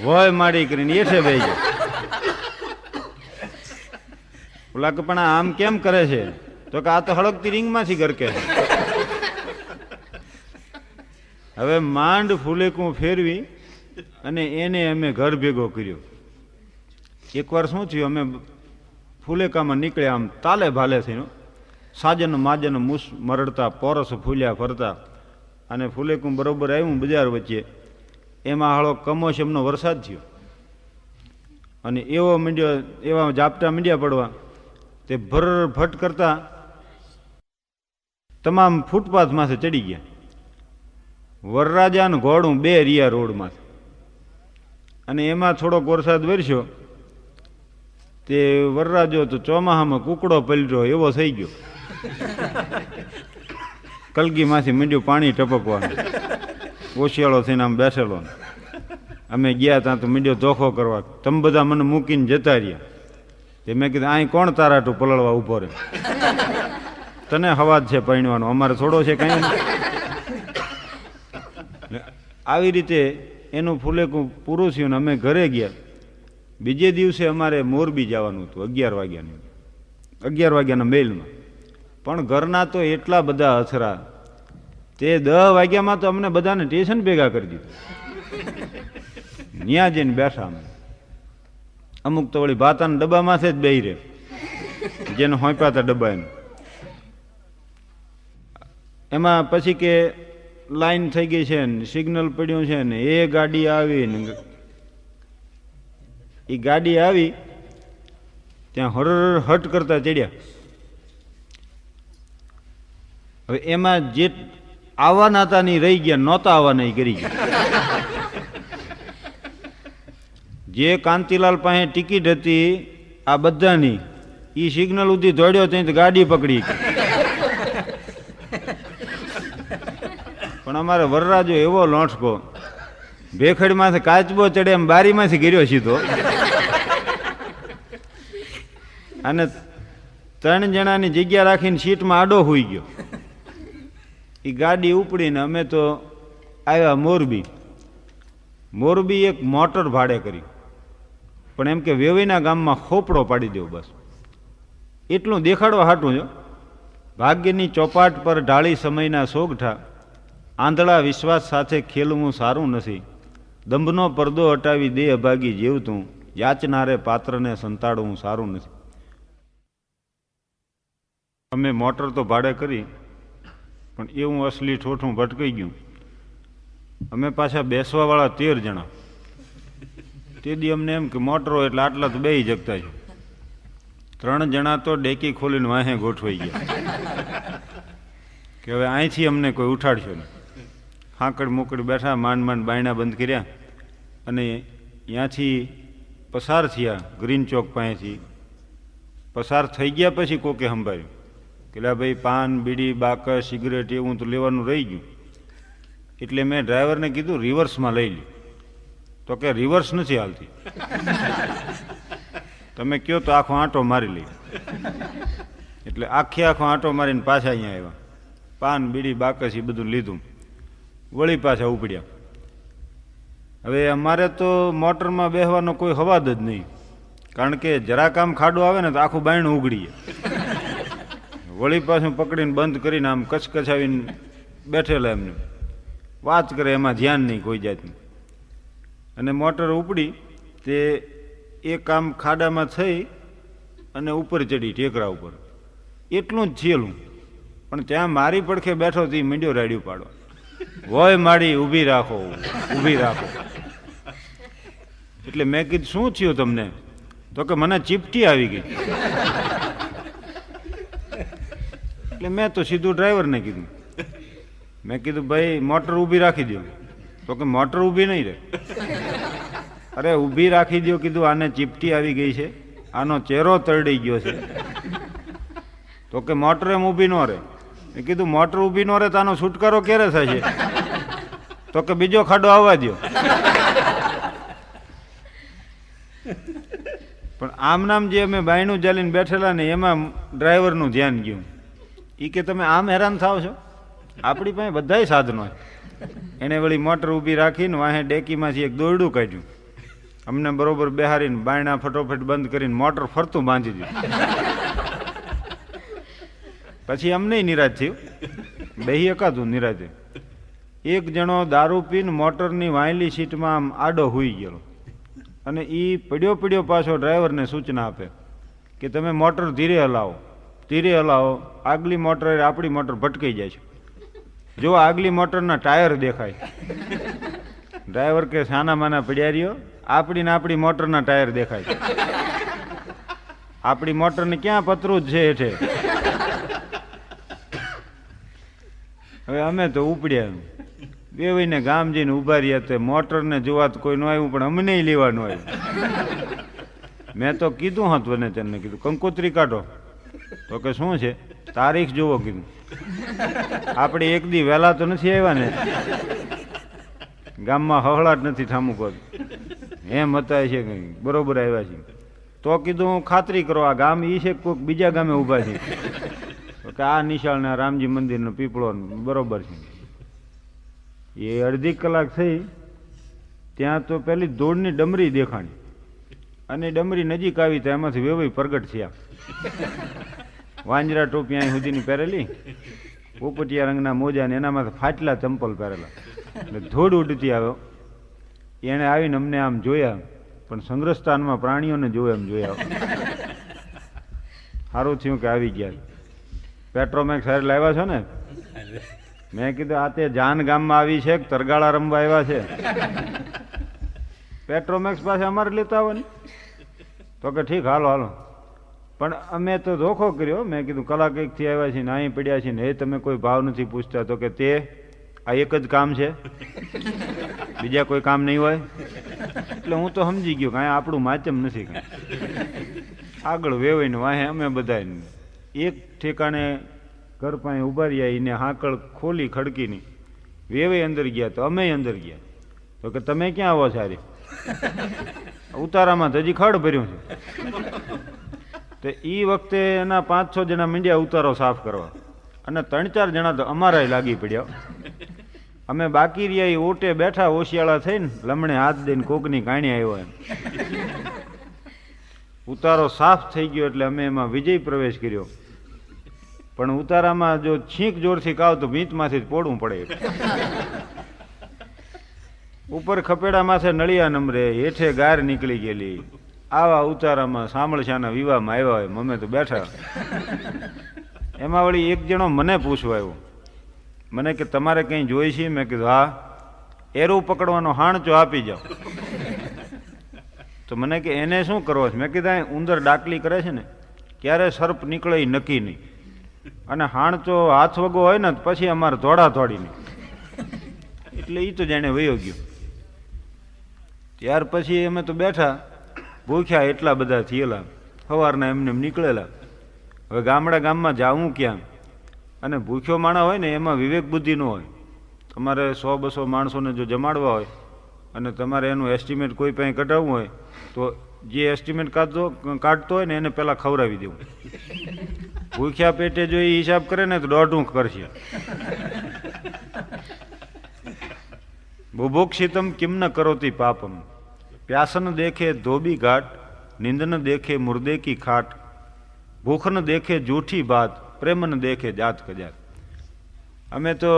વય માડી કરીને એઠે બેહી ગયો. ઓલા કે પણ આમ કેમ કરે છે? તો કે આ તો હળગતી રીંગમાંથી ગરકે. હવે માંડ ફૂલેકું ફેરવી અને એને અમે ઘર ભેગો કર્યો. એકવાર શું થયું, અમે ફૂલેકામાં નીકળ્યા આમ તાલે ભાલે થઈને, સાજન માજન મૂસ મરડતા, પોરસ ફૂલ્યા ફરતા, અને ફૂલેકું બરોબર આવ્યું બજાર વચ્ચે. એમાં હાળો કમોસમનો વરસાદ થયો અને એવો મીંડ્યો, એવા ઝાપટા મીંડ્યા પડવા, તે ભર ભટ કરતા તમામ ફૂટપાથમાંથી ચડી ગયા. વરરાજાનું ઘોડું બે રિયા રોડમાંથી, અને એમાં થોડોક વરસાદ વરસ્યો તે વરરાજો તો ચોમાહામાં કુકડો પલટ્યો એવો થઈ ગયો. કલગીમાંથી મીંડ્યું પાણી ટપકવાનું, ઓશિયાળો થઈને આમ બેસેલો. અમે ગયા ત્યાં તો મીંડ્યો ધોખો કરવા, તમે બધા મને મૂકીને જતા રહ્યા. તે મેં કીધું અહીં કોણ તારાટું પલળવા ઊભો રહે? તને હવાજ છે પરણવાનો, અમારે થોડો છે કાંઈ નહીં. આવી રીતે એનું ફૂલેકું પૂરું થયું ને અમે ઘરે ગયા. બીજે દિવસે અમારે મોરબી જવાનું હતું 11 વાગ્યાના મેલમાં. પણ ઘરના તો એટલા બધા અથરા, તે 10 વાગ્યામાં તો અમને બધાને સ્ટેશન ભેગા કરી દીધું. ત્યાં જઈને બેઠા અમે. અમુક તો વળી ભાતાના ડબ્બામાંથી જ બેહી રહે, જેને હોંપ્યા હતા ડબ્બા એમાં. પછી કે લાઈન થઈ ગઈ છે ને સિગ્નલ પડ્યું છે ને એ ગાડી આવી ને એ ગાડી આવી ત્યાં હર હટ કરતા ચડ્યા. હવે એમાં જે આવવાના હતા નહીં રહી ગયા, નહોતા આવવાના એ કરી ગયા. જે કાંતિલાલ પાસે ટિકિટ હતી આ બધાની, એ સિગ્નલ સુધી દોડ્યો ત્યાં ગાડી પકડી. પણ અમારે વરરાજો એવો લોંઠકો, ભેખડમાંથી કાચબો ચડે એમ બારીમાંથી ગીર્યો સીધો, અને 3 જણાની જગ્યા રાખીને સીટમાં આડો હોઈ ગયો. એ ગાડી ઉપડીને અમે તો આવ્યા મોરબી. મોરબી એક મોટર ભાડે કરી, પણ એમ કે વેવીના ગામમાં ખોપડો પાડી દેવો બસ, એટલું દેખાડવા હાટું જો. ભાગ્યની ચોપાટ પર ઢાળી સમયના સોગઠા, આંધળા વિશ્વાસ સાથે ખેલવું સારું નથી, દંભનો પડદો હટાવી દે અભાગી જીવતું, યાચનારે પાત્રને સંતાડવું સારું નથી. અમે મોટર તો ભાડે કરી, પણ એવું અસલી ઠોઠું ભટકાઈ ગયું. અમે પાછા બેસવાવાળા 13 જણા. તે દી અમને એમ કે મોટરો એટલે આટલા તો બેહી જગતા છે. 3 જણા તો ડેકી ખોલીને વાહે ગોઠવાઈ ગયા કે હવે અહીંથી અમને કોઈ ઉઠાડશો નહીં. હાંકડ મોકડી બેઠા, માંડ માંડ બાયણા બંધ કર્યા અને ત્યાંથી પસાર થયા. ગ્રીન ચોક પાસેથી પસાર થઈ ગયા પછી કોકે સંભાળ્યું કે લા ભાઈ પાન બીડી બાકસ સિગરેટ એવું તો લેવાનું રહી ગયું. એટલે મેં ડ્રાઈવરને કીધું રિવર્સમાં લઈ લ્યો. તો કે રિવર્સ નથી હાલતી, તમે કહો તો આખો આંટો મારી લઈ. એટલે આખો આંટો મારીને પાછા અહીંયા આવ્યા. પાન બીડી બાકસ એ બધું લીધું, વળી પાછા ઉપડ્યા. હવે અમારે તો મોટરમાં બેસવાનો કોઈ હવાદ જ નહીં, કારણ કે જરાક આમ ખાડો આવે ને તો આખું બાયણું ઉગડીએ. વળી પાછું પકડીને બંધ કરીને આમ કચકચાવીને બેઠેલા એમને વાત કરે, એમાં ધ્યાન નહીં કોઈ જાતનું. અને મોટર ઉપડી તે એક આમ ખાડામાં થઈ અને ઉપર ચડી ટેકરા ઉપર, એટલું જ થયેલું. પણ ત્યાં મારી પડખે બેઠો તે મીંડ્યો રાડ્યું પાડવા, વોય માડી ઊભી રાખો ઊભી રાખો. એટલે મેં કીધું શું થયું તમને? તો કે મને ચીપટી આવી ગઈ. એટલે મેં તો સીધું ડ્રાઈવરને કીધું, મેં કીધું ભાઈ મોટર ઊભી રાખી દો. તો કે મોટર ઊભી નહીં રહે. અરે ઊભી રાખી દો કીધું, આને ચીપટી આવી ગઈ છે, આનો ચહેરો તરડી ગયો છે. તો કે મોટર એમ ઊભી ન રહે. મેં કીધું મોટર ઊભી ન રહે તો આનો છુટકારો ક્યારે થશે? તો કે બીજો ખાડો આવવા દો. પણ આમ નામ જે અમે બાયણું ચાલીને બેઠેલા ને એમાં ડ્રાઈવરનું ધ્યાન ગયું. એ કે તમે આમ હેરાન થાવ છો, આપણી પાસે બધાય સાધનો હોય. એને વળી મોટર ઊભી રાખીને વાહે ડેકીમાંથી એક દોરડું કાઢ્યું, અમને બરોબર બેહારીને બાયણા ફટોફટ બંધ કરીને મોટર ફરતું બાંધી દીધું. પછી અમને નિરાશ થયું, બેહી એકાતું નિરાતે. એક જણો દારૂ પીને મોટરની વાયલી સીટમાં આમ આડો હોઈ ગયો અને એ પડ્યો પાછો ડ્રાઈવરને સૂચના આપે કે તમે મોટર ધીરે હલાવો, ધીરે હલાવો, આગલી મોટર આપણી મોટર ભટકાઈ જાય છે. જો આગલી મોટરના ટાયર દેખાય. ડ્રાઈવર કે સાના માના પડ્યા રહ્યો, આપણી મોટરના ટાયર દેખાય. આપણી મોટરને ક્યાં પતરું જ છે હેઠે. હવે અમે તો ઉપડ્યા, બેવીને ગામ જઈને ઉભા રહ્યા. તે મોટરને જોવા તો કોઈ ન આવ્યું, પણ અમને લેવાનું આવ્યું. મેં તો કીધું હતું ને તેને કીધું કંકોત્રી કાઢો. તો કે શું છે? તારીખ જુઓ કીધું. આપણે એક દી વહેલા તો નથી આવ્યા ને, ગામમાં હહળાટ નથી થામું કર એમ હતા છે કઈ બરોબર આવ્યા છે. તો કીધું ખાતરી કરો આ ગામ ઈ છે કોઈક બીજા ગામે ઊભા છે. તો કે આ નિશાળના રામજી મંદિરનો પીપળો બરોબર છે. એ અડધી કલાક થઈ ત્યાં તો પેલી ધૂળની ડમરી દેખાણી અને ડમરી નજીક આવી તો એમાંથી વેવાઈ પ્રગટ થયા. વાંજરા ટોપી અહીં સુધીની પહેરેલી, પોપટિયા રંગના મોજા ને એનામાં ફાટલા ચંપલ પહેરેલા, એટલે ધૂળ ઉડતી આવ્યો. એને આવીને અમને આમ જોયા, પણ સંગ્રહસ્થાનમાં પ્રાણીઓને જોયા એમ જોયા. સારું થયું કે આવી ગયા. પેટ્રોમેક્સ સાહેબ લાવ્યા છો ને? મેં કીધું આ તે જાન ગામમાં આવી છે, તરગાળા રમવા આવ્યા છે. પેટ્રોમેક્સ પાસે અમારે લેતા આવવાની. તો કે ઠીક હાલો હાલો. પણ અમે તો ધોખો કર્યો. મેં કીધું કલાક એકથી આવ્યા છીએ ને અહીં પડ્યા છીએ ને એ તમે કોઈ ભાવ નથી પૂછતા. તો કે તે આ એક જ કામ છે, બીજા કોઈ કામ નહીં હોય. એટલે હું તો સમજી ગયો કે અહીંયા આપણું માચમ નથી કાંઈ. આગળ વેવાઈને વાહે અમે બધા એક ઠેકાણે ઘર પાસે ઉભા રહ્યા. એને હાકળ ખોલી ખડકીની વેવાઈ અંદર ગયા તો અમે અંદર ગયા. તો કે તમે ક્યાં આવો સારી? ઉતારામાં તો હજી ખડ ભર્યું છે. તો એ વખતે એના 5-6 જણા મીંડ્યા ઉતારો સાફ કરવા અને 3-4 જણા તો અમારા લાગી પડ્યા. અમે બાકી રહ્યા એ ઓટે બેઠા ઓશિયાળા થઈને લમણે હાથ દઈને કોકની કાણી આવ્યો એમ. ઉતારો સાફ થઈ ગયો એટલે અમે એમાં વિજય પ્રવેશ કર્યો. પણ ઉતારામાં જો છીંક જોરથી કાવ તો ભીંતમાંથી જ પોડવું પડે. ઉપર ખપેડા માથે નળિયા નંબરે, હેઠે ગાર નીકળી ગયેલી. આવા ઉતારામાં સામળશાના વિવાહમાં આવ્યા હોય અમે તો બેઠા. એમાં વળી એક જણો મને પૂછવા આવ્યો, મને કે તમારે કંઈ જોઈ છે? મેં કીધું હા. એરું પકડવાનો હાણચો આપી જાઓ. તો મને કે એને શું કરવો છે? મેં કીધું ઉંદર ડાકલી કરે છે ને ક્યારે સર્પ નીકળે એ નક્કી નહીં, અને હાણચો હાથ વગો હોય ને પછી અમારે ધોડા ધોડી નહીં. એટલે એ તો જાણે વયો ગયો. ત્યાર પછી અમે તો બેઠા ભૂખ્યા, એટલા બધા થયેલા, સવારના એમને નીકળેલા. હવે ગામમાં જાવું ક્યાં? અને ભૂખ્યો માણસ હોય ને એમાં વિવેક બુદ્ધિ ન હોય. તમારે 100-200 માણસોને જો જમાડવા હોય અને તમારે એનું એસ્ટિમેટ કોઈ પાસે કઢાવવું હોય તો જે એસ્ટિમેટ કાઢતો હોય ને એને પહેલાં ખવડાવી દેવું. ભૂખ્યા પેટે જો એ હિસાબ કરે ને તો દોઢું કરશે. બુભુક્ષિતમ કિમ ન કરોતી પાપમ, પ્યાસન દેખે ધોબી ઘાટ, નિંદન દેખે મુર્દે કી ખાટ, ભૂખ ન દેખે જૂઠી બાત, પ્રેમ ન દેખે જાત કજાત. અમે તો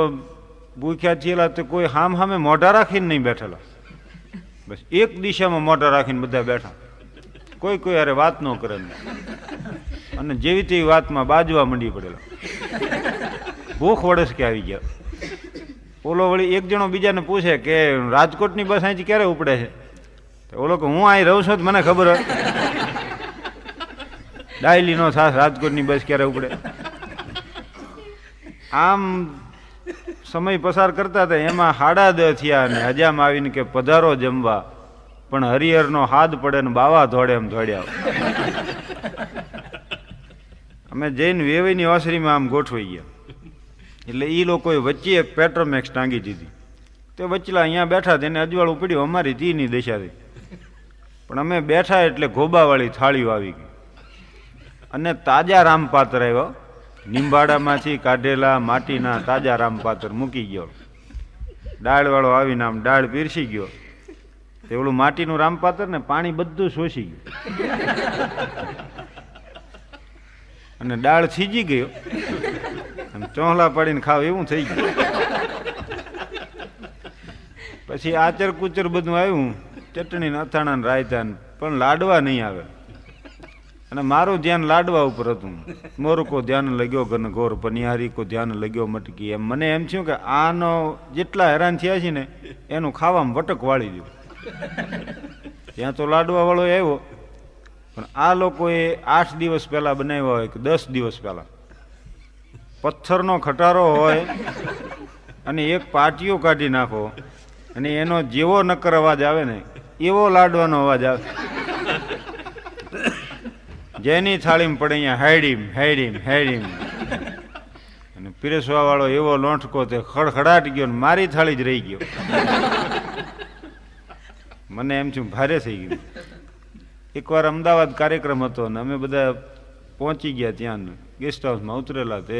ભૂખ્યા થયેલા તો કોઈ હામે મોઢા રાખીને નહીં બેઠેલા. બસ એક દિશામાં મોઢા રાખીને બધા બેઠા. કોઈ અરે વાત ન કરે અને જેવી તેવી વાતમાં બાજવા મંડી પડેલા. ભૂખ વડસ કે આવી ગયા. ઓલો વળી એક જણો બીજાને પૂછે કે રાજકોટની બસ અહીંથી ક્યારે ઉપડે છે? ઓલો કે હું અહીં રહું છું તો મને ખબર હોય. ડાયલી નો થાસ રાજકોટની બસ ક્યારે ઉપડે? આમ સમય પસાર કરતા હતા એમાં 10:30 થયા અને હજામ આવીને કે પધારો જમવા, પણ હરિહરનો હાથ પડે ને બાવા ધોડે એમ ધોડ્યા. અમે જઈને વેવાઈની ઓસરીમાં આમ ગોઠવાઈ ગયા. એટલે એ લોકોએ વચ્ચે એક પેટ્રોમેક્સ ટાંગી દીધી. તે વચલા અહીંયા બેઠા તેને અજવાળું પડ્યું, અમારી તીની દશાથી. પણ અમે બેઠા એટલે ગોબાવાળી થાળીઓ આવી ગઈ અને તાજા રામપાત્ર આવ્યો. નિંબાડામાંથી કાઢેલા માટીના તાજા રામપાત્ર મૂકી ગયો. દાળવાળો આવીને આમ દાળ પીરસી ગયો. એવડું માટીનું રામપાત્ર ને પાણી બધું શોષી ગયું અને દાળ થીજી ગયો. ચોહલા પાડીને ખાવ એવું થઈ ગયું. પછી આચર કુચર બધું આવ્યું, ચટણી અથાણા ને રાયતા, પણ લાડવા નહીં આવે. અને મારું ધ્યાન લાડવા ઉપર હતું. મોર કો ધ્યાન લગ્યો ઘન ઘોર, પનિહારી કો ધ્યાન લગ્યો મટકી. એમ મને એમ થયું કે આનો જેટલા હેરાન થયા છે ને એનું ખાવામાં વટક વાળી દઉં. ત્યાં તો લાડવા વાળો આવ્યો, પણ આ લોકોએ 8 દિવસ પહેલા બનાવ્યા હોય કે 10 દિવસ પહેલા. પથ્થરનો ખટારો હોય અને એક પાટિયો કાઢી નાખો અને એનો જેવો નક્કર અવાજ આવે ને એવો લાડવાનો અવાજ આવે. જેની થાળીમાં પડે અહીંયા હાઈડીમ હાઈડીમ હાઈડીમ. અને પીરસવા વાળો એવો લોંઠકો તે ખડખડાટ ગયો ને મારી થાળી જ રહી ગયો. મને એમ છું ભારે થઈ ગયું. એકવાર અમદાવાદ કાર્યક્રમ હતો ને અમે બધા પહોંચી ગયા ત્યાં ગેસ્ટ હાઉસમાં ઉતરેલા. તે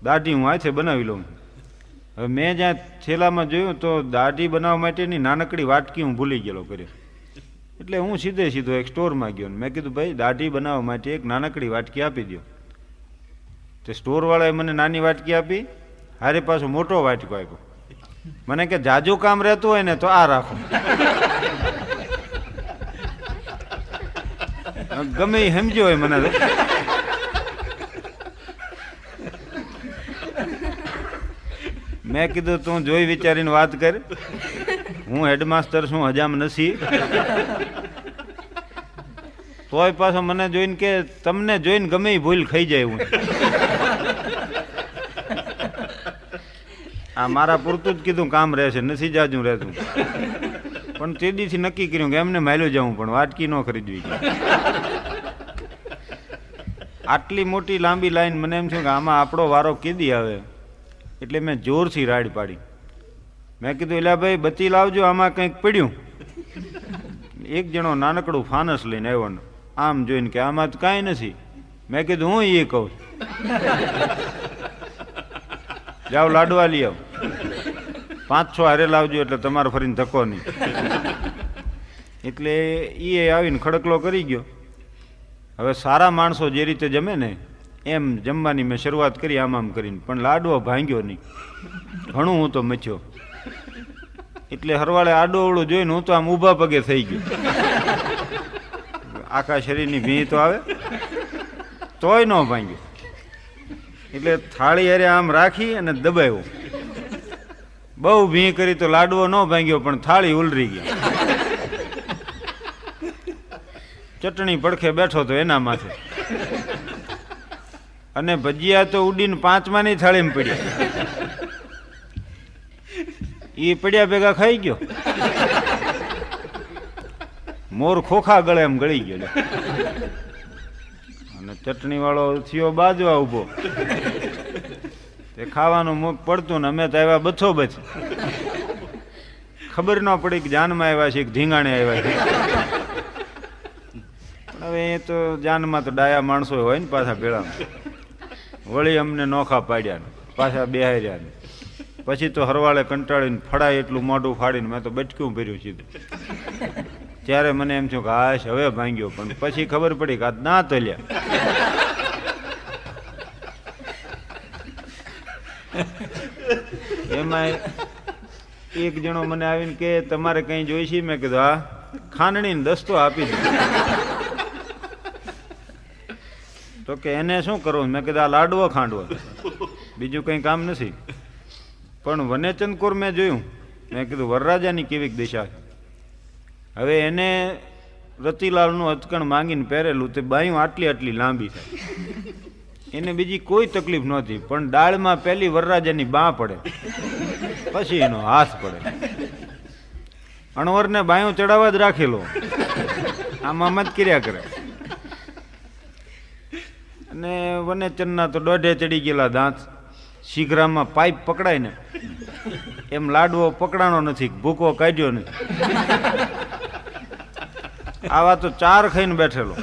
દાઢી હું હાથે બનાવી લઉં. હવે મેં જ્યાં છેલ્લામાં જોયું તો દાઢી બનાવવા માટેની નાનકડી વાટકી હું ભૂલી ગયેલો કર્યો. એટલે હું સીધો એક સ્ટોરમાં ગયો ને મેં કીધું ભાઈ દાઢી બનાવવા માટે એક નાનકડી વાટકી આપી દો. તે સ્ટોરવાળાએ મને નાની વાટકી આપી, હારે પાછો મોટો વાટકો આપ્યો. મને કે જાજુ કામ રહેતું હોય ને તો આ રાખો. ગમે એ સમજ્યો હોય મને તો. મેં કીધું તું જોઈ વિચારીને વાત કર, હું હેડમાસ્ટર છું, હજામ નથી. તોય પાછો મને જોઈને કે તમને જોઈને ગમે એ ભૂલ ખાઈ જાય. હું આ મારા પૂરતું જ કીધું કામ રહેશે, નથી જાજુ રહેતું. પણ તે દીથી નક્કી કર્યું કે એમને માલ્યો જાઉં, પણ વાટકી ન ખરીદવી. આટલી મોટી લાંબી લાઈન, મને એમ થયું કે આમાં આપણો વારો કીધી આવે. એટલે મેં જોરથી રાડ પાડી. મેં કીધું એલા ભાઈ બત્તી લાવજો, આમાં કંઈક પડ્યું. એક જણો નાનકડું ફાનસ લઈને આવ્યો ને આમ જોઈને કે આમાં તો કાંઈ નથી. મેં કીધું હું એ કહું, જાઓ લાડવા લઈ આવ, 5-6 હારે લાવજો એટલે તમારે ફરીને ધક્કો નહીં. એટલે એ આવીને ખડકલો કરી ગયો. હવે સારા માણસો જે રીતે જમે ને એમ જમવાની મેં શરૂઆત કરી આમ કરીને, પણ લાડવો ભાંગ્યો નહીં. ઘણું હું તો મચ્યો. એટલે હરવાળે આડો અવળું જોઈને હું તો આમ ઊભા પગે થઈ ગયો. આખા શરીરની ભીં તો આવે તોય ન ભાંગ્યો. એટલે થાળી હારે આમ રાખી અને દબાવ્યો. બહુ ભીં કરી તો લાડવો ન ભાંગ્યો, પણ થાળી ઉલરી ગઈ. ચટણી પડખે બેઠો તો એના માથે. અને ભજીયા તો ઉડીને 5માની થાળીમાં પડ્યા. એ પડ્યા ભેગા ખાઈ ગયો. મોર ખોખા ગળે એમ ગળી ગયો. અને ચટણી વાળો થયો બાજવા ઉભો. તે ખાવાનું મુખ પડતું ને અમે તો આવ્યા બથો બચ. ખબર ન પડી કે જાનમાં આવ્યા છે કે ધીંગાણે આવ્યા છે. હવે એ તો જાનમાં તો ડાયા માણસો હોય ને પાછા ભેળા. વળી અમને નોખા પાડ્યા ને પાછા બેહાર્યા ને. પછી તો હરવાળે કંટાળીને ફળાય એટલું મોઢું ફાડીને મેં તો બચક્યું ભર્યું સીધું. ત્યારે મને એમ થયું કે હાશ હવે ભાંગ્યો, પણ પછી ખબર પડી કે આ ના તલ્યા. એમાં એક જણો મને આવીને કે તમારે કઈ જોઈશે? મેં કીધું હા, ખાંડણીને દસ્તો આપી દીધો. તો કે એને શું કરવું? મેં કીધું આ લાડવો ખાંડવો, બીજું કંઈ કામ નથી. પણ વનેચંદકોર મેં જોયું. મેં કીધું વરરાજાની કેવી દિશા. હવે એને રતિલાલનું હથકણ માંગીને પહેરેલું તે બાયું આટલી આટલી લાંબી થાય. એને બીજી કોઈ તકલીફ નહોતી, પણ દાળમાં પહેલી વરરાજાની બાં પડે, પછી એનો હાથ પડે. અણવરને બાયું ચડાવવા જ રાખેલો, આમાં જ કર્યા કરે. અને વનેચરના તો દોઢે ચડી ગયેલા દાંત. શીઘ્રામાં પાઇપ પકડાય ને એમ લાડવો પકડાણો નથી, ભૂકો કાઢ્યો નહીં. આવા તો 4 ખાઈને બેઠેલો.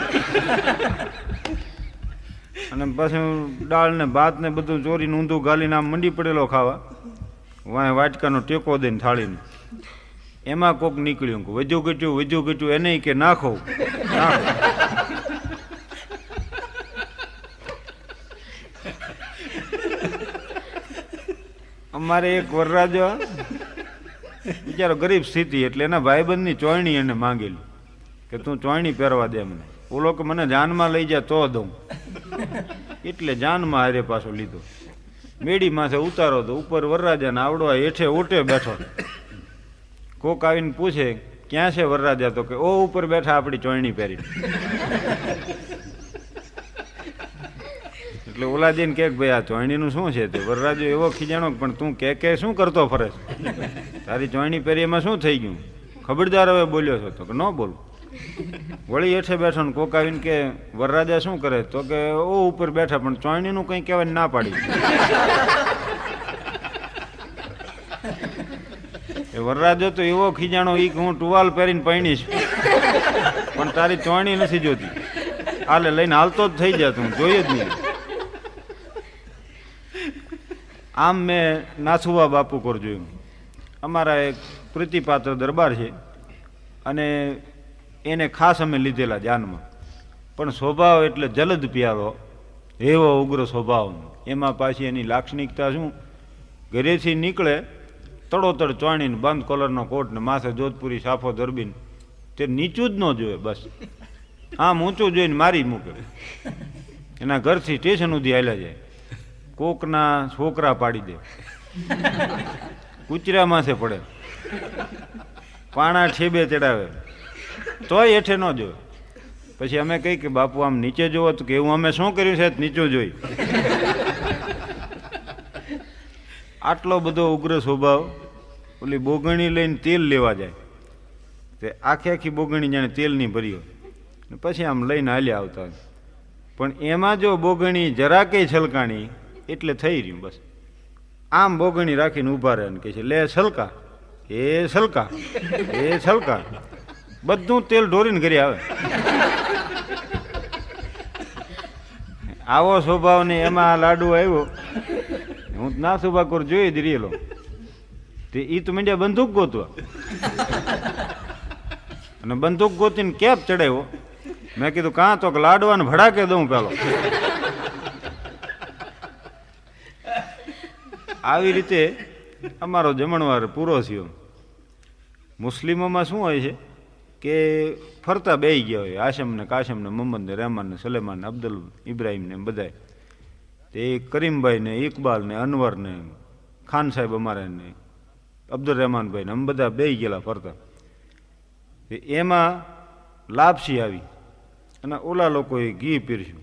અને પછી દાળ ને ભાત ને બધું ચોરીને ઊંધું ગાલીને આમ મંડી પડેલો ખાવા. વાંય વાટકાનો ટેકો દઈને થાળીને. એમાં કોક નીકળ્યું કે વજુ ઘટ્યું એને કે નાખો. અમારે એક વરરાજો બિચારો ગરીબ સ્થિતિ, એટલે એના ભાઈબંધની ચોયણી એને માંગેલી કે તું ચોયણી પહેરવા દે મને. ઓલો કે મને જાનમાં લઈ જાય તો દઉં. એટલે જાનમાં હારે પાછો લીધો. મેડી માથે ઉતારો તો ઉપર વરરાજાને આવડવા હેઠે ઓટે બેઠો. કોક આવીને પૂછે ક્યાં છે વરરાજા? તો કે ઓ ઉપર બેઠા આપણી ચોયણી પહેરી. એટલે ઓલાજીને કે ભાઈ આ ચોયણીનું શું છે? તે વરરાજો એવો ખીજાણો, પણ તું કે શું કરતો ફરે છે? તારી ચોયણી પહેરી એમાં શું થઈ ગયું? ખબરદાર હવે બોલ્યો છો? તો કે ન બોલું. વળી હેઠે બેઠો ને કોક આવીને કે વરરાજા શું કરે? તો કે ઓ ઉપર બેઠા પણ ચોયણીનું કંઈ કહેવાય ના પાડી. એ વરરાજો તો એવો ખીજાણો, ઈ હું ટુવાલ પહેરીને પૈણીશ પણ તારી ચોયણી નથી જોતી. હાલે લઈને હાલતો જ થઈ જાય, તું જોઈએ જ નહીં. આમ મેં નાથુવા બાપુ કોર જોયું. અમારા એક પ્રીતિપાત્ર દરબાર છે અને એને ખાસ અમે લીધેલા જાનમાં. પણ સ્વભાવ એટલે જલદ પિયારો, એવો ઉગ્ર સ્વભાવ. એમાં પાછી એની લાક્ષણિકતા શું? ઘરેથી નીકળે તડોતડ ચોણીને બંધ કોલરનો કોટ ને માથે જોધપુરી સાફો ધરબીને, તે નીચું જ ન જોવે, બસ આમ ઊંચું જોઈને મારી મૂકે. એના ઘરથી સ્ટેશન સુધી હાલ્યા જાય. કોકના છોકરા પાડી દે, કૂચરા માથે પડે, પાણા ઠેબે ચડાવે, તોય હેઠે ન જોવે. પછી અમે કહી કે બાપુ આમ નીચે જોવો. તો કે એવું અમે શું કર્યું છે નીચું જોઈ. આટલો બધો ઉગ્ર સ્વભાવ. ઓલી બોગણી લઈને તેલ લેવા જાય, તે આખી બોગણી જાણે તેલની ભરી હોય, પછી આમ લઈને હાલ્યા આવતા. પણ એમાં જો બોગણી જરાકે છલકાણી એટલે થઈ રહ્યું બસ. આમ બોગણી રાખીને ઊભા રહે ને કહે છે લે છલકા, એ છલકા, એ છલકા. બધું તેલ ઢોરીને ઘરે આવે. આવો સ્વભાવ ને એમાં લાડુ આવ્યો. હું નાથુબાકોર જોઈ જ રહેલો. તે ઈ તો મીંડ્યા બંદૂક ગોતવા, અને બંદૂક ગોતીને કેપ ચડાવ્યો. મેં કીધું કાં? તો લાડવાને ભડાકે દઉં પેલો. આવી રીતે અમારો જમણવાર પૂરો થયો. મુસ્લિમોમાં શું હોય છે કે ફરતા બેહી ગયા હોય, આશમ ને કાશમ ને મોહમ્મદ ને રહેમાન ને સલેમાન ને અબ્દુલ ઇબ્રાહિમ ને બધાય. તે કરીમભાઈ ને ઇકબાલ ને અનવર ને ખાન સાહેબ અમારે ને અબ્દુલ રહેમાનભાઈ ને અમે બધા બેહી ગયેલા ફરતા. એમાં લાપસી આવી અને ઓલા લોકોએ ઘી પીરસ્યું.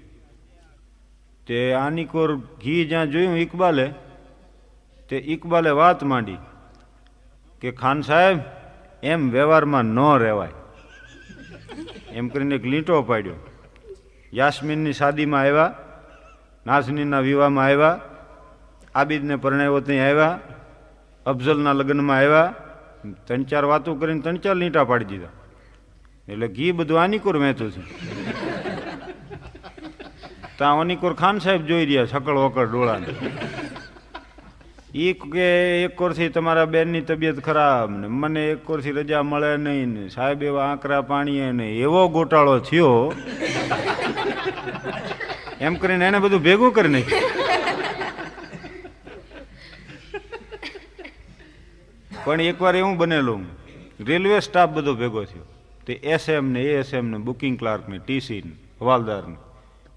તે આની કોર ઘી જ્યાં જોયું ઇકબાલે, તે ઇકબાલે વાત માંડી કે ખાન સાહેબ એમ વ્યવહારમાં ન રહેવાય. એમ કરીને એક લીંટો પાડ્યો. યાસ્મીનની શાદીમાં આવ્યા, નાઝનીનના વિવાહમાં આવ્યા, આબિદને પરણાવ્યો ત્યાં આવ્યા, અફઝલના લગ્નમાં આવ્યા. 3-4 વાતો કરીને 3-4 લીંટા પાડી દીધા. એટલે ઘી બધું આનીકોર વહેતું છે. ત્યાં અનીકોર ખાન સાહેબ જોઈ રહ્યા સકળ વકળ ડોળાને. ઈ કે એક કોરથી તમારા બેનની તબિયત ખરાબ ને મને એક કોરથી રજા મળે નહીં ને સાહેબ એવા આંકરા પાણીએ ને એવો ગોટાળો થયો. એમ કરીને એને બધું ભેગું કરી નાખ્યું. પણ એકવાર એવું બનેલું, રેલવે સ્ટાફ બધો ભેગો થયો. તે SM ને ASM ને બુકિંગ ક્લાર્ક ને TC ને હવાલદાર ને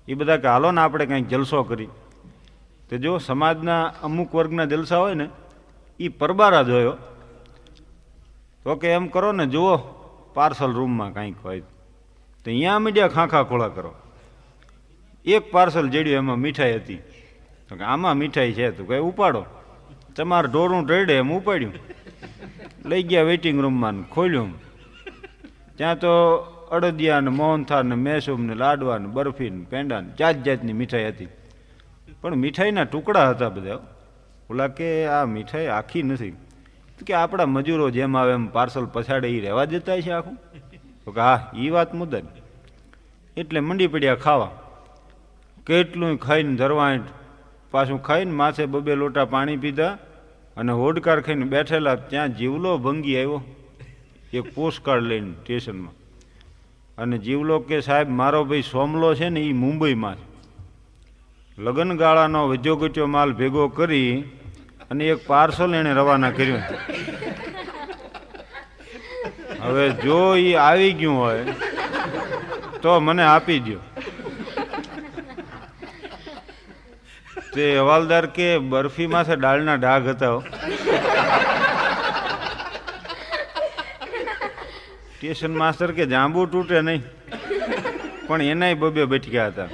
એ બધા કે હાલો ને આપણે કંઈક જલસો કરી. તે જો સમાજના અમુક વર્ગના જલસા હોય ને એ પરબારા જોયો. તો કે એમ કરો ને, જુઓ પાર્સલ રૂમમાં કાંઈક હોય તો અહીંયા મીડિયા ખાંખા ખોળા કરો. એક પાર્સલ જડ્યું, એમાં મીઠાઈ હતી. તો કે આમાં મીઠાઈ છે, તો કંઈ ઉપાડો. તમારે ઢોરું રડે એમ ઉપાડ્યું, લઈ ગયા વેઇટિંગ રૂમમાં, ખોલ્યું. ત્યાં તો અડદિયા ને મોહનથાળ ને મેસૂમ ને લાડવા ને બરફી ને પેંડા ને જાત જાતની મીઠાઈ હતી. પણ મીઠાઈના ટુકડા હતા બધા. ઓલા કે આ મીઠાઈ આખી નથી. તો કે આપણા મજૂરો જેમ આવે એમ પાર્સલ પછાડે એ રહેવા દેતા છે આખું? તો કે હા, એ વાત મુદ્દા. એટલે મંડી પડ્યા ખાવા. કેટલું ખાઈને ધરવાઈટ, પાછું ખાઈને માથે બબે લોટા પાણી પીધા અને હોડકાર ખાઈને બેઠેલા. ત્યાં જીવલો ભંગી આવ્યો એક પોસ્ટકાર્ડ લઈને સ્ટેશનમાં. અને જીવલો કે સાહેબ મારો ભાઈ સોમલો છે ને એ મુંબઈમાં છે, લગ્નગાળાનો વજ્જો ગચ્યો માલ ભેગો કરી અને એક પાર્સલ એણે રવાના કર્યું. હવે જો એ આવી ગયું હોય તો મને આપી દો. તે હવાલદાર કે બરફીમાં છે દાળના ડાઘ હતા. સ્ટેશન માસ્ટર કે જાંબુ તૂટે નહીં, પણ એનાય બબે બટક્યા હતા.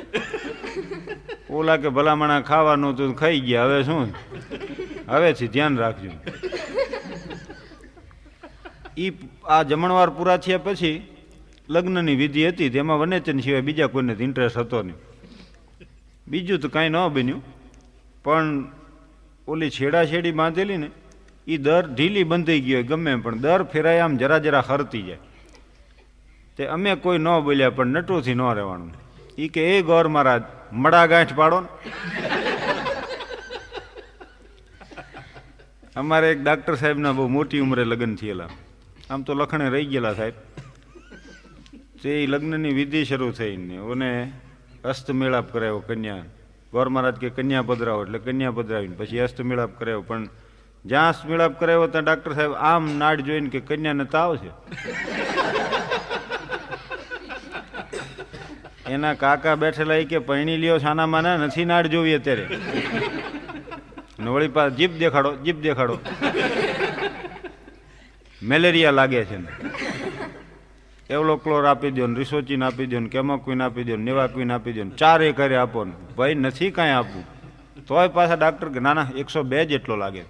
ઓલા કે ભલામણા ખાવાનું તું ખાઈ ગયા, હવે શું, હવેથી ધ્યાન રાખજો. આ જમણવાર પૂરા થયા પછી લગ્નની વિધિ હતી, તેમાં વનેચન સિવાય બીજા કોઈને ઇન્ટરેસ્ટ હતો નહીં. બીજું તો કાંઈ ન બન્યું, પણ ઓલી છેડાછેડી બાંધેલી ને એ દર ઢીલી બંધાઈ ગઈ હોય ગમે, પણ દર ફેરાય આમ જરા જરા હરતી જાય. તે અમે કોઈ ન બોલ્યા, પણ નટુથી ન રહેવાનું. એ કે એ ગોર મહારાજ મડા ગાંઠ પાડો ને. અમારે એક ડાક્ટર સાહેબના બહુ મોટી ઉંમરે લગ્ન થયેલા, આમ તો લખણે રહી ગયેલા સાહેબ. તે લગ્નની વિધિ શરૂ થઈને ઓને હસ્તમેળાપ કરાવ્યો કન્યા. ગોર મહારાજ કે કન્યા પધરાવો, એટલે કન્યા પધરાવીને પછી હસ્તમેળાપ કરાવ્યો. પણ જ્યાં હસ્તમેળાપ કરાવ્યો ત્યાં ડાક્ટર સાહેબ આમ નાડ જોઈને કે કન્યાને તાવ છે. એના કાકા બેઠેલા કે પૈણી લ્યો છાના માના, નથી નાડ જોવી અત્યારે. વળી પાસે જીપ દેખાડો, જીપ દેખાડો, મેલેરિયા લાગે છે ને. એવલોક્લોર આપી દો ને, રિસોચિન આપી દો ને, કેમોક્વિન આપી દો ને, નેવાક્વિન આપી દો ને, 4 કરે આપો ને. ભાઈ નથી કાંઈ આપવું. તોય પાછા ડાક્ટર કે ના ના 102 જેટલો લાગે.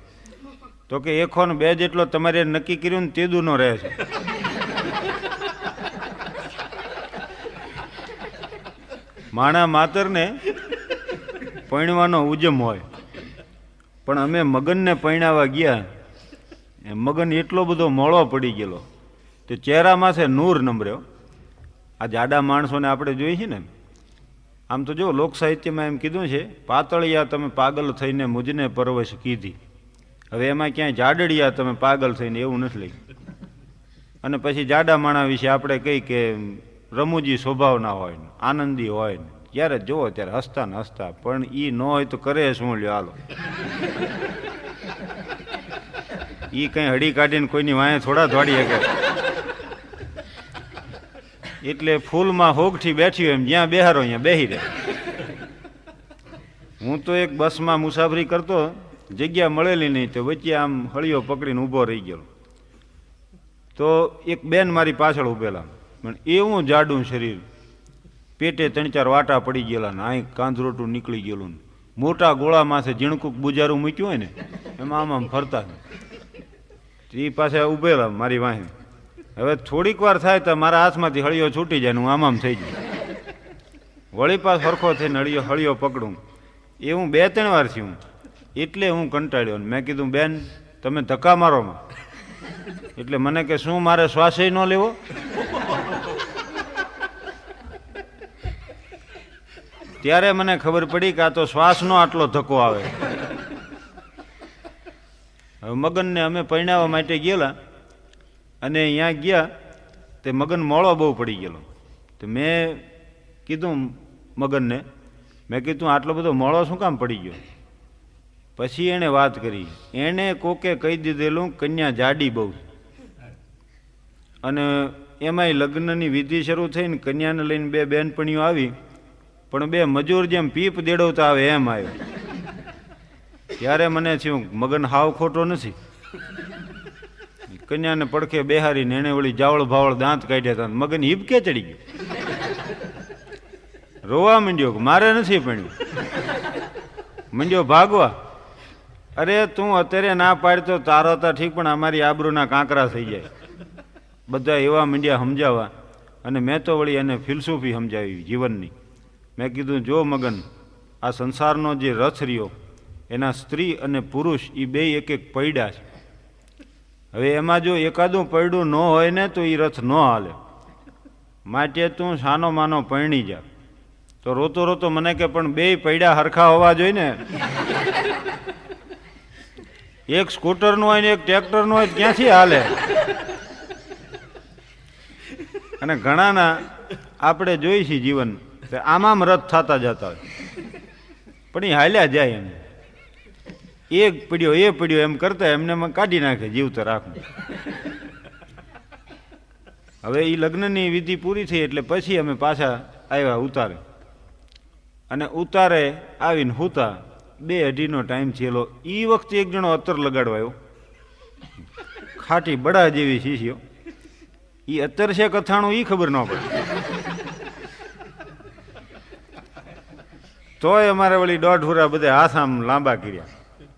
તો કે 102 જેટલો તમારે નક્કી કર્યું ને તેદુનો રહે છે. માણા માતરને પૈણવાનો ઉજમ હોય, પણ અમે મગનને પૈણાવા ગયા. મગન એટલો બધો મોળો પડી ગયેલો તે ચહેરામાં છે નૂર નમર્યો. આ જાડા માણસોને આપણે જોઈએ છીએ ને, આમ તો જો લોક સાહિત્યમાં એમ કીધું છે, પાતળિયા તમે પાગલ થઈને મુજને પરવશ કીધી. હવે એમાં ક્યાંય જાડડિયા તમે પાગલ થઈને એવું નથી લઈ. અને પછી જાડા માણા વિશે આપણે કહી કે રમૂજી સ્વભાવના હોય ને, આનંદી હોય ને, જ્યારે જોવો ત્યારે હસતા ને હસતા. પણ એ ન હોય તો કરે શું લ્યો હાલો. એ કંઈ હડી કાઢીને કોઈની વાંહે થોડા દોડી શકે. એટલે ફૂલમાં હોગથી બેઠી એમ જ્યાં બેહારો અહીંયા બેહી રહે. હું તો એક બસમાં મુસાફરી કરતો, જગ્યા મળેલી નહીં, તો વચ્ચે આમ હળીઓ પકડીને ઊભો રહી ગયો. તો એક બેન મારી પાછળ ઊભેલા, પણ એવું જાડું શરીર, પેટે 3-4 વાટા પડી ગયેલા ને, અહીં કાંધરોટું નીકળી ગયેલું, મોટા ગોળા માથે ઝીણકુક બુજારું મૂક્યું હોય ને એમાં આમ આમ ફરતા. એ પાસે ઊભેલા મારી વાહે. હવે થોડીક વાર થાય તો મારા હાથમાંથી હળીઓ છૂટી જાય ને હું આમ થઈ જાય. વળી પાસ સરખો થઈને હળીઓ પકડું. એ હું 2-3 વાર થયું. એટલે હું કંટાળ્યો. મેં કીધું બેન તમે ધક્કા મારોમાં. એટલે મને કે શું મારે શ્વાસે ન લેવો? ત્યારે મને ખબર પડી કે આ તો શ્વાસનો આટલો ધક્કો આવે. હવે મગનને અમે પરણાવવા માટે ગયેલા, અને અહીંયા ગયા તે મગન મોળો બહુ પડી ગયેલો. તો મેં કીધું મગનને, મેં કીધું આટલો બધો મોળો શું કામ પડી ગયો? પછી એણે વાત કરી. એણે કોકે કહી દીધેલું કન્યા જાડી બહુ, અને એમાંય લગ્નની વિધિ શરૂ થઈને કન્યાને લઈને 2 બહેનપણીઓ આવી, પણ 2 મજૂર જેમ પીપ દેડવતા આવે એમ આવ્યો. ત્યારે મને થયું મગન હાવ ખોટો નથી. કન્યાને પડખે બેહારીને એણે વળી જાવળ ભાવળ દાંત કાઢ્યા હતા. મગન હિબકે ચડી ગયું. રોવા માંડ્યો કે મારે નથી પડ્યું. માંડ્યો ભાગવા. અરે તું અત્યારે ના પાડતો તારો તો ઠીક, પણ અમારી આબરૂના કાંકરા થઈ જાય. બધા એવા માંડ્યા સમજાવવા, અને મેં તો વળી એને ફિલસૂફી સમજાવી જીવનની. મેં કીધું જો મગન, આ સંસારનો જે રથ રહ્યો એના સ્ત્રી અને પુરુષ એ બે એક એક પૈડા છે. હવે એમાં જો એકાદું પૈડું ન હોય ને તો એ રથ ન હાલે. માટે તું સાનો માનો પરણી જા. તો રોતો રોતો મને કે પણ બે પૈડા હરખા હોવા જોઈએ ને. એક સ્કૂટરનું હોય ને એક ટ્રેક્ટરનું હોય ક્યાંથી હાલે? અને ઘણાના આપણે જોઈ છીએ જીવન આમ રથ થતા જતા હોય, પણ એ હાલ્યા જાય. એમ એક પડ્યો એમ કરતા એમને કાઢી નાખે જીવતા રાખું. હવે એ લગ્નની વિધિ પૂરી થઈ એટલે પછી અમે પાછા આવ્યા ઉતારે, અને ઉતારે આવીને હુતા 2:30નો ટાઈમ થયેલો. એ વખતે એક જણો અત્તર લગાડવા આવ્યો, ખાટી બડા જેવી શીશીઓ. એ અત્તર છે કથાણું એ ખબર ન પડે. તોય અમારે વળી દોઢ હુરા બધા હાથ આમ લાંબા કર્યા,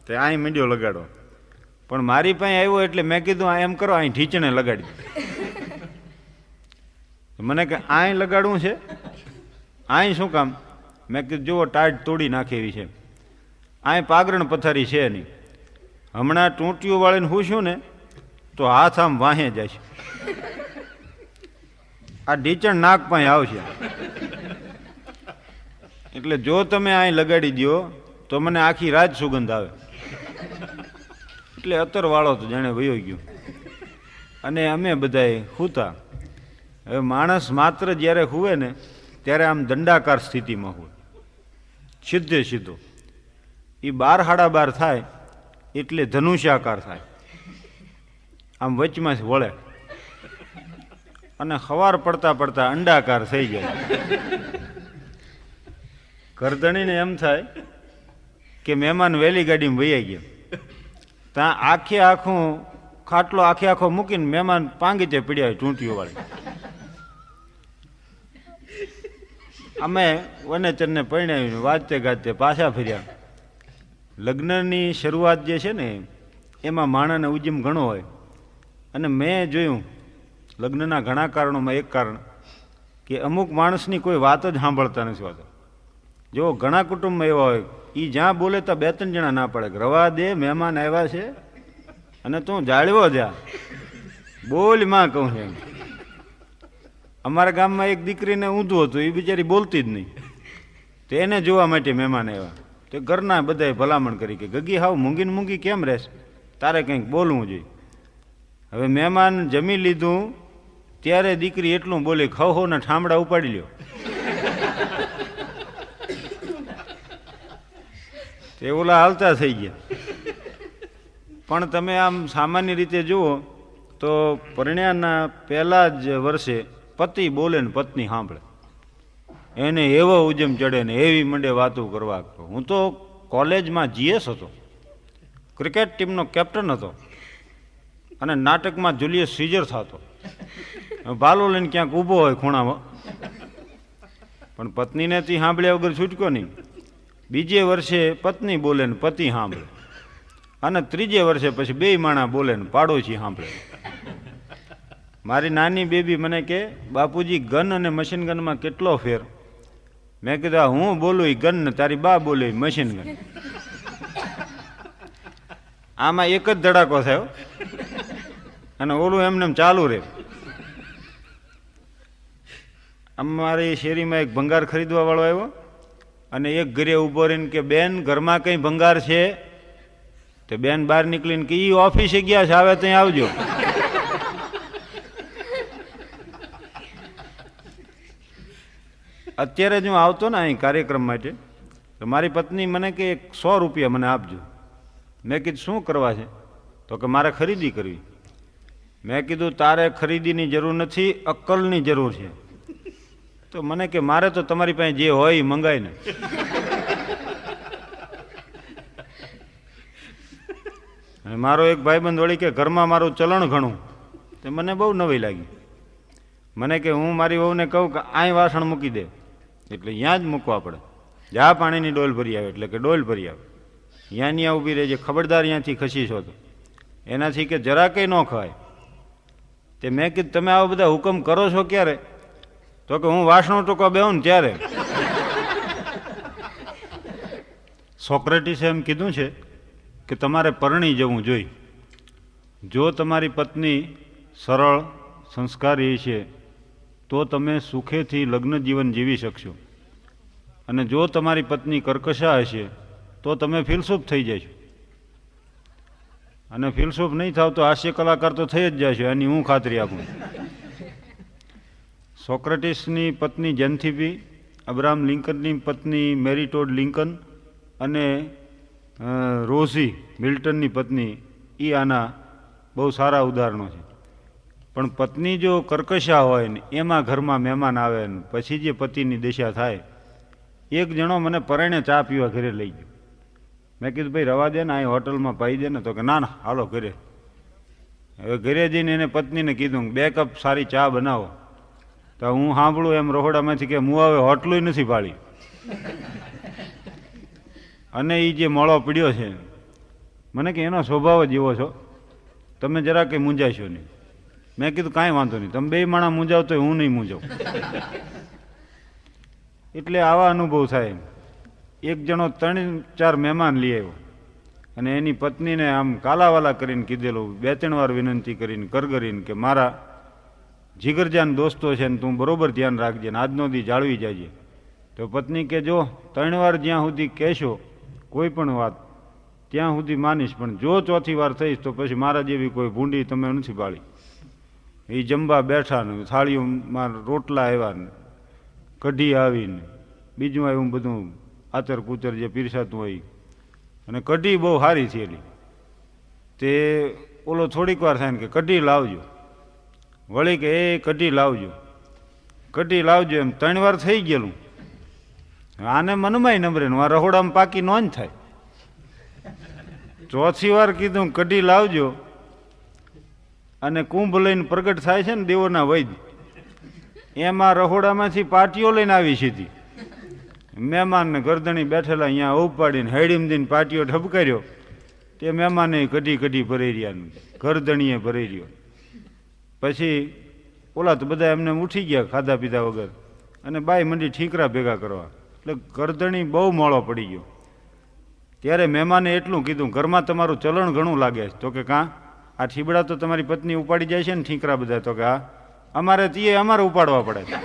તે અહીં મીંડ્યો લગાડો. પણ મારી પાસે આવ્યો એટલે મેં કીધું આ એમ કરો, અહીં ઢીચણે લગાડી. મને કે અહીં લગાડવું છે? અહીં શું કામ? મેં કીધું જુઓ ટાઢ તોડી નાખે એવી છે, અહીં પાગરણ પથારી છે નહીં. હમણાં ટૂંટીઓ વાળીને હુંશું ને તો હાથ આમ વાહે જાય છે. આ ઢીચણ નાક પાસે આવશે. એટલે જો તમે અહીં લગાડી દો તો મને આખી રાત સુગંધ આવે. એટલે અત્તરવાળો તો જાણે વયો ગયો. અને અમે બધાએ સૂતા. હવે માણસ માત્ર જ્યારે હુવે ને ત્યારે આમ દંડાકાર સ્થિતિમાં હોય, સીધે સીધો. એ 12:30 થાય એટલે ધનુષ્યાકાર થાય, આમ વચમાં વળે, અને સવાર પડતા પડતા અંડાકાર થઈ જાય. ગરદણીને એમ થાય કે મહેમાન વહેલી ગાડીમાં વૈયા ગયા. ત્યાં આખે આખું ખાટલો આખો મૂકીને મહેમાન પાંગીતે પીડ્યા હોય ચૂંટીઓ વાળી. અમે વનેચરને પરણાવીને વાજતે ગાજતે પાછા ફર્યા. લગ્નની શરૂઆત જે છે ને એમાં માણસને ઉજ્જમ ઘણો હોય. અને મેં જોયું લગ્નના ઘણા કારણોમાં એક કારણ કે અમુક માણસની કોઈ વાત જ સાંભળતા નથી હોતા. જો ઘણા કુટુંબમાં એવા હોય એ જ્યાં બોલે તો 2-3 જણા ના પડે, રવા દે મહેમાન આવ્યા છે અને તું જાળવો જા, બોલ માં કહું છે. અમારા ગામમાં એક દીકરીને ઊંધું હતું, એ બિચારી બોલતી જ નહીં. તો એને જોવા માટે મહેમાન આવ્યા. તો ઘરના બધાએ ભલામણ કરી કે ગગી હાવ મૂંગીને મૂંગી કેમ રહેશે, તારે કંઈક બોલવું જોઈએ. હવે મહેમાન જમી લીધું ત્યારે દીકરી એટલું બોલી, ખહો ને ઠામડા ઉપાડી લ્યો. તે ઓલા હાલતા થઈ ગયા. પણ તમે આમ સામાન્ય રીતે જુઓ તો પરણ્યાના પહેલા જ વર્ષે પતિ બોલે ને પત્ની સાંભળે, એને એવો ઉજમ ચડે ને એવી મંડે વાતો કરવા. હું તો કોલેજમાં GS હતો, ક્રિકેટ ટીમનો કેપ્ટન હતો, અને નાટકમાં જુલિયસ સીઝર થતો. ભાલો લઈને ક્યાંક ઊભો હોય ખૂણામાં, પણ પત્નીને તી સાંભળ્યા વગર છૂટકો નહીં. બીજે વર્ષે પત્ની બોલે ને પતિ સાંભળે, અને ત્રીજે વર્ષે પછી 2 માણા બોલે ને પાડોશી સાંભળે. મારી નાની બેબી મને કે બાપુજી ગન અને મશીન ગનમાં કેટલો ફેર? મેં કીધું હું બોલું એ ગન ને તારી બા બોલે મશીન ગન. આમાં એક જ ધડાકો થયો અને ઓલું એમને ચાલુ રહે. અમારી શેરીમાં એક ભંગાર ખરીદવા વાળો આવ્યો અને એક ઘરે ઊભો રહીને કે બેન ઘરમાં કંઈ ભંગાર છે? તે બેન બહાર નીકળીને કે એ ઓફિસે ગયા છે, આવે ત્યાં આવજો. અત્યારે જ હું આવતો ને અહીં કાર્યક્રમ માટે તો મારી પત્ની મને કે 100 રૂપિયા મને આપજો. મેં કીધું શું કરવા છે? તો કે મારે ખરીદી કરવી. મેં કીધું તારે ખરીદીની જરૂર નથી, અક્કલની જરૂર છે. તો મને કે મારે તો તમારી પાસે જે હોય એ મંગાય ને. મારો એક ભાઈબંધ વળી કે ઘરમાં મારું ચલણ ઘણું, તે મને બહુ નવાઈ લાગી. મને કે હું મારી વહુને કહું કે અહીં વાસણ મૂકી દે, એટલે ત્યાં જ મૂકવા પડે. જા પાણીની ડોલ ભરી આવે એટલે કે ડોલ ભરી આવે, ત્યાં ત્યાં ઊભી રહેજે, ખબરદાર ત્યાંથી ખસીશો તો એનાથી કે જરા કંઈ ન ખવાય. તે મેં કીધું તમે આવા બધા હુકમ કરો છો ક્યારે? તો કે હું વાસણો ટૂંકા બેહું ને ત્યારે. સોક્રેટિસે એમ કીધું છે કે તમારે પરણી જવું જોઈએ. જો તમારી પત્ની સરળ સંસ્કારી છે તો તમે સુખેથી લગ્ન જીવન જીવી શકશો, અને જો તમારી પત્ની કર્કશા હશે તો તમે ફિલસૂફ થઈ જશો, અને ફિલસૂફ નહીં થાવ તો હાસ્ય કલાકાર તો થઈ જ જશો, એની હું ખાતરી આપું. સોક્રેટિસની પત્ની જેન્થીપી, અબ્રાહમ લિંકનની પત્ની મેરી ટોડ લિંકન અને રોઝી મિલ્ટનની પત્ની, એ આના બહુ સારા ઉદાહરણો છે. પણ પત્ની જો કર્કશા હોય ને એમાં ઘરમાં મહેમાન આવે ને પછી જે પતિની દિશા થાય. એક જણો મને પરણે ચા પીવા ઘરે લઈ ગયો. મેં કીધું ભાઈ રવા દે ને, અહીં હોટલમાં પાઈ દે ને. તો કે ના ના હાલો ઘરે. હવે ઘરે જઈને એને પત્નીને કીધું 2 કપ સારી ચા બનાવો. તો હું સાંભળું એમ રહોડામાંથી કે હું હવે હોટલું નથી પાડી, અને એ જે મોળો પીડ્યો છે મને કે એનો સ્વભાવ જ એવો છો, તમે જરા કંઈ મૂંઝાશો નહીં. મેં કીધું કાંઈ વાંધો નહીં, તમે 2 માણા મૂંઝાવ તો હું નહીં મૂંઝાવું. એટલે આવા અનુભવ થાય. એક જણો 3-4 મહેમાન લઈ આવ્યો અને એની પત્નીને આમ કાલાવાલા કરીને કીધેલું, 2-3 વાર વિનંતી કરીને કરગરીને કે મારા જીગરજાન દોસ્તો છે ને તું બરોબર ધ્યાન રાખજે ને આજનો દી જાળવી જાજે. તો પત્ની કે જો 3 વાર જ્યાં સુધી કહેશો કોઈ પણ વાત ત્યાં સુધી માનીશ, પણ જો 4થી વાર થઈશ તો પછી મારા જેવી કોઈ ભૂંડી તમે નથી પાડી. એ જમવા બેઠા ને થાળીઓમાં રોટલા આવ્યા ને કઢી આવીને બીજું આવ્યું બધું આચર કૂચર જે પીરસાતું હોય, અને કઢી બહુ સારી થયેલી. તે ઓલો થોડીક વાર થાય ને કે કઢી લાવજો, વળી કે એ કઢી લાવજો, કઢી લાવજો, એમ 3 વાર થઈ ગયેલું. આને મનમાંય નંબરે આ રહોડામાં પાકી નોંધ થાય. 4થી વાર કીધું કઢી લાવજો, અને કુંભ લઈને પ્રગટ થાય છે ને દેવોના વૈદ, એમાં રહોડામાંથી પાટીઓ લઈને આવી સીધી. મહેમાનને ગરદણી બેઠેલા અહીંયા ઉપાડીને હેડીમ દઈને પાટીઓ ઠપકાર્યો. તે મહેમાને કઢી કઢી ભરાઈ રહ્યા, ગરદણીએ ભરાઈ રહ્યો. પછી ઓલા તો બધા એમને ઉઠી ગયા ખાધા પીધા વગર, અને બાઈ મંડી ઠીકરા ભેગા કરવા. એટલે ગરદણી બહુ મોળો પડી ગયો. ત્યારે મહેમાને એટલું કીધું, ઘરમાં તમારું ચલણ ઘણું લાગે છે. તો કે કાં, આ ઠીબડા તો તમારી પત્ની ઉપાડી જાય છે ને ઠીકરા બધા. તો કે હા, અમારે તે અમારે ઉપાડવા પડે છે.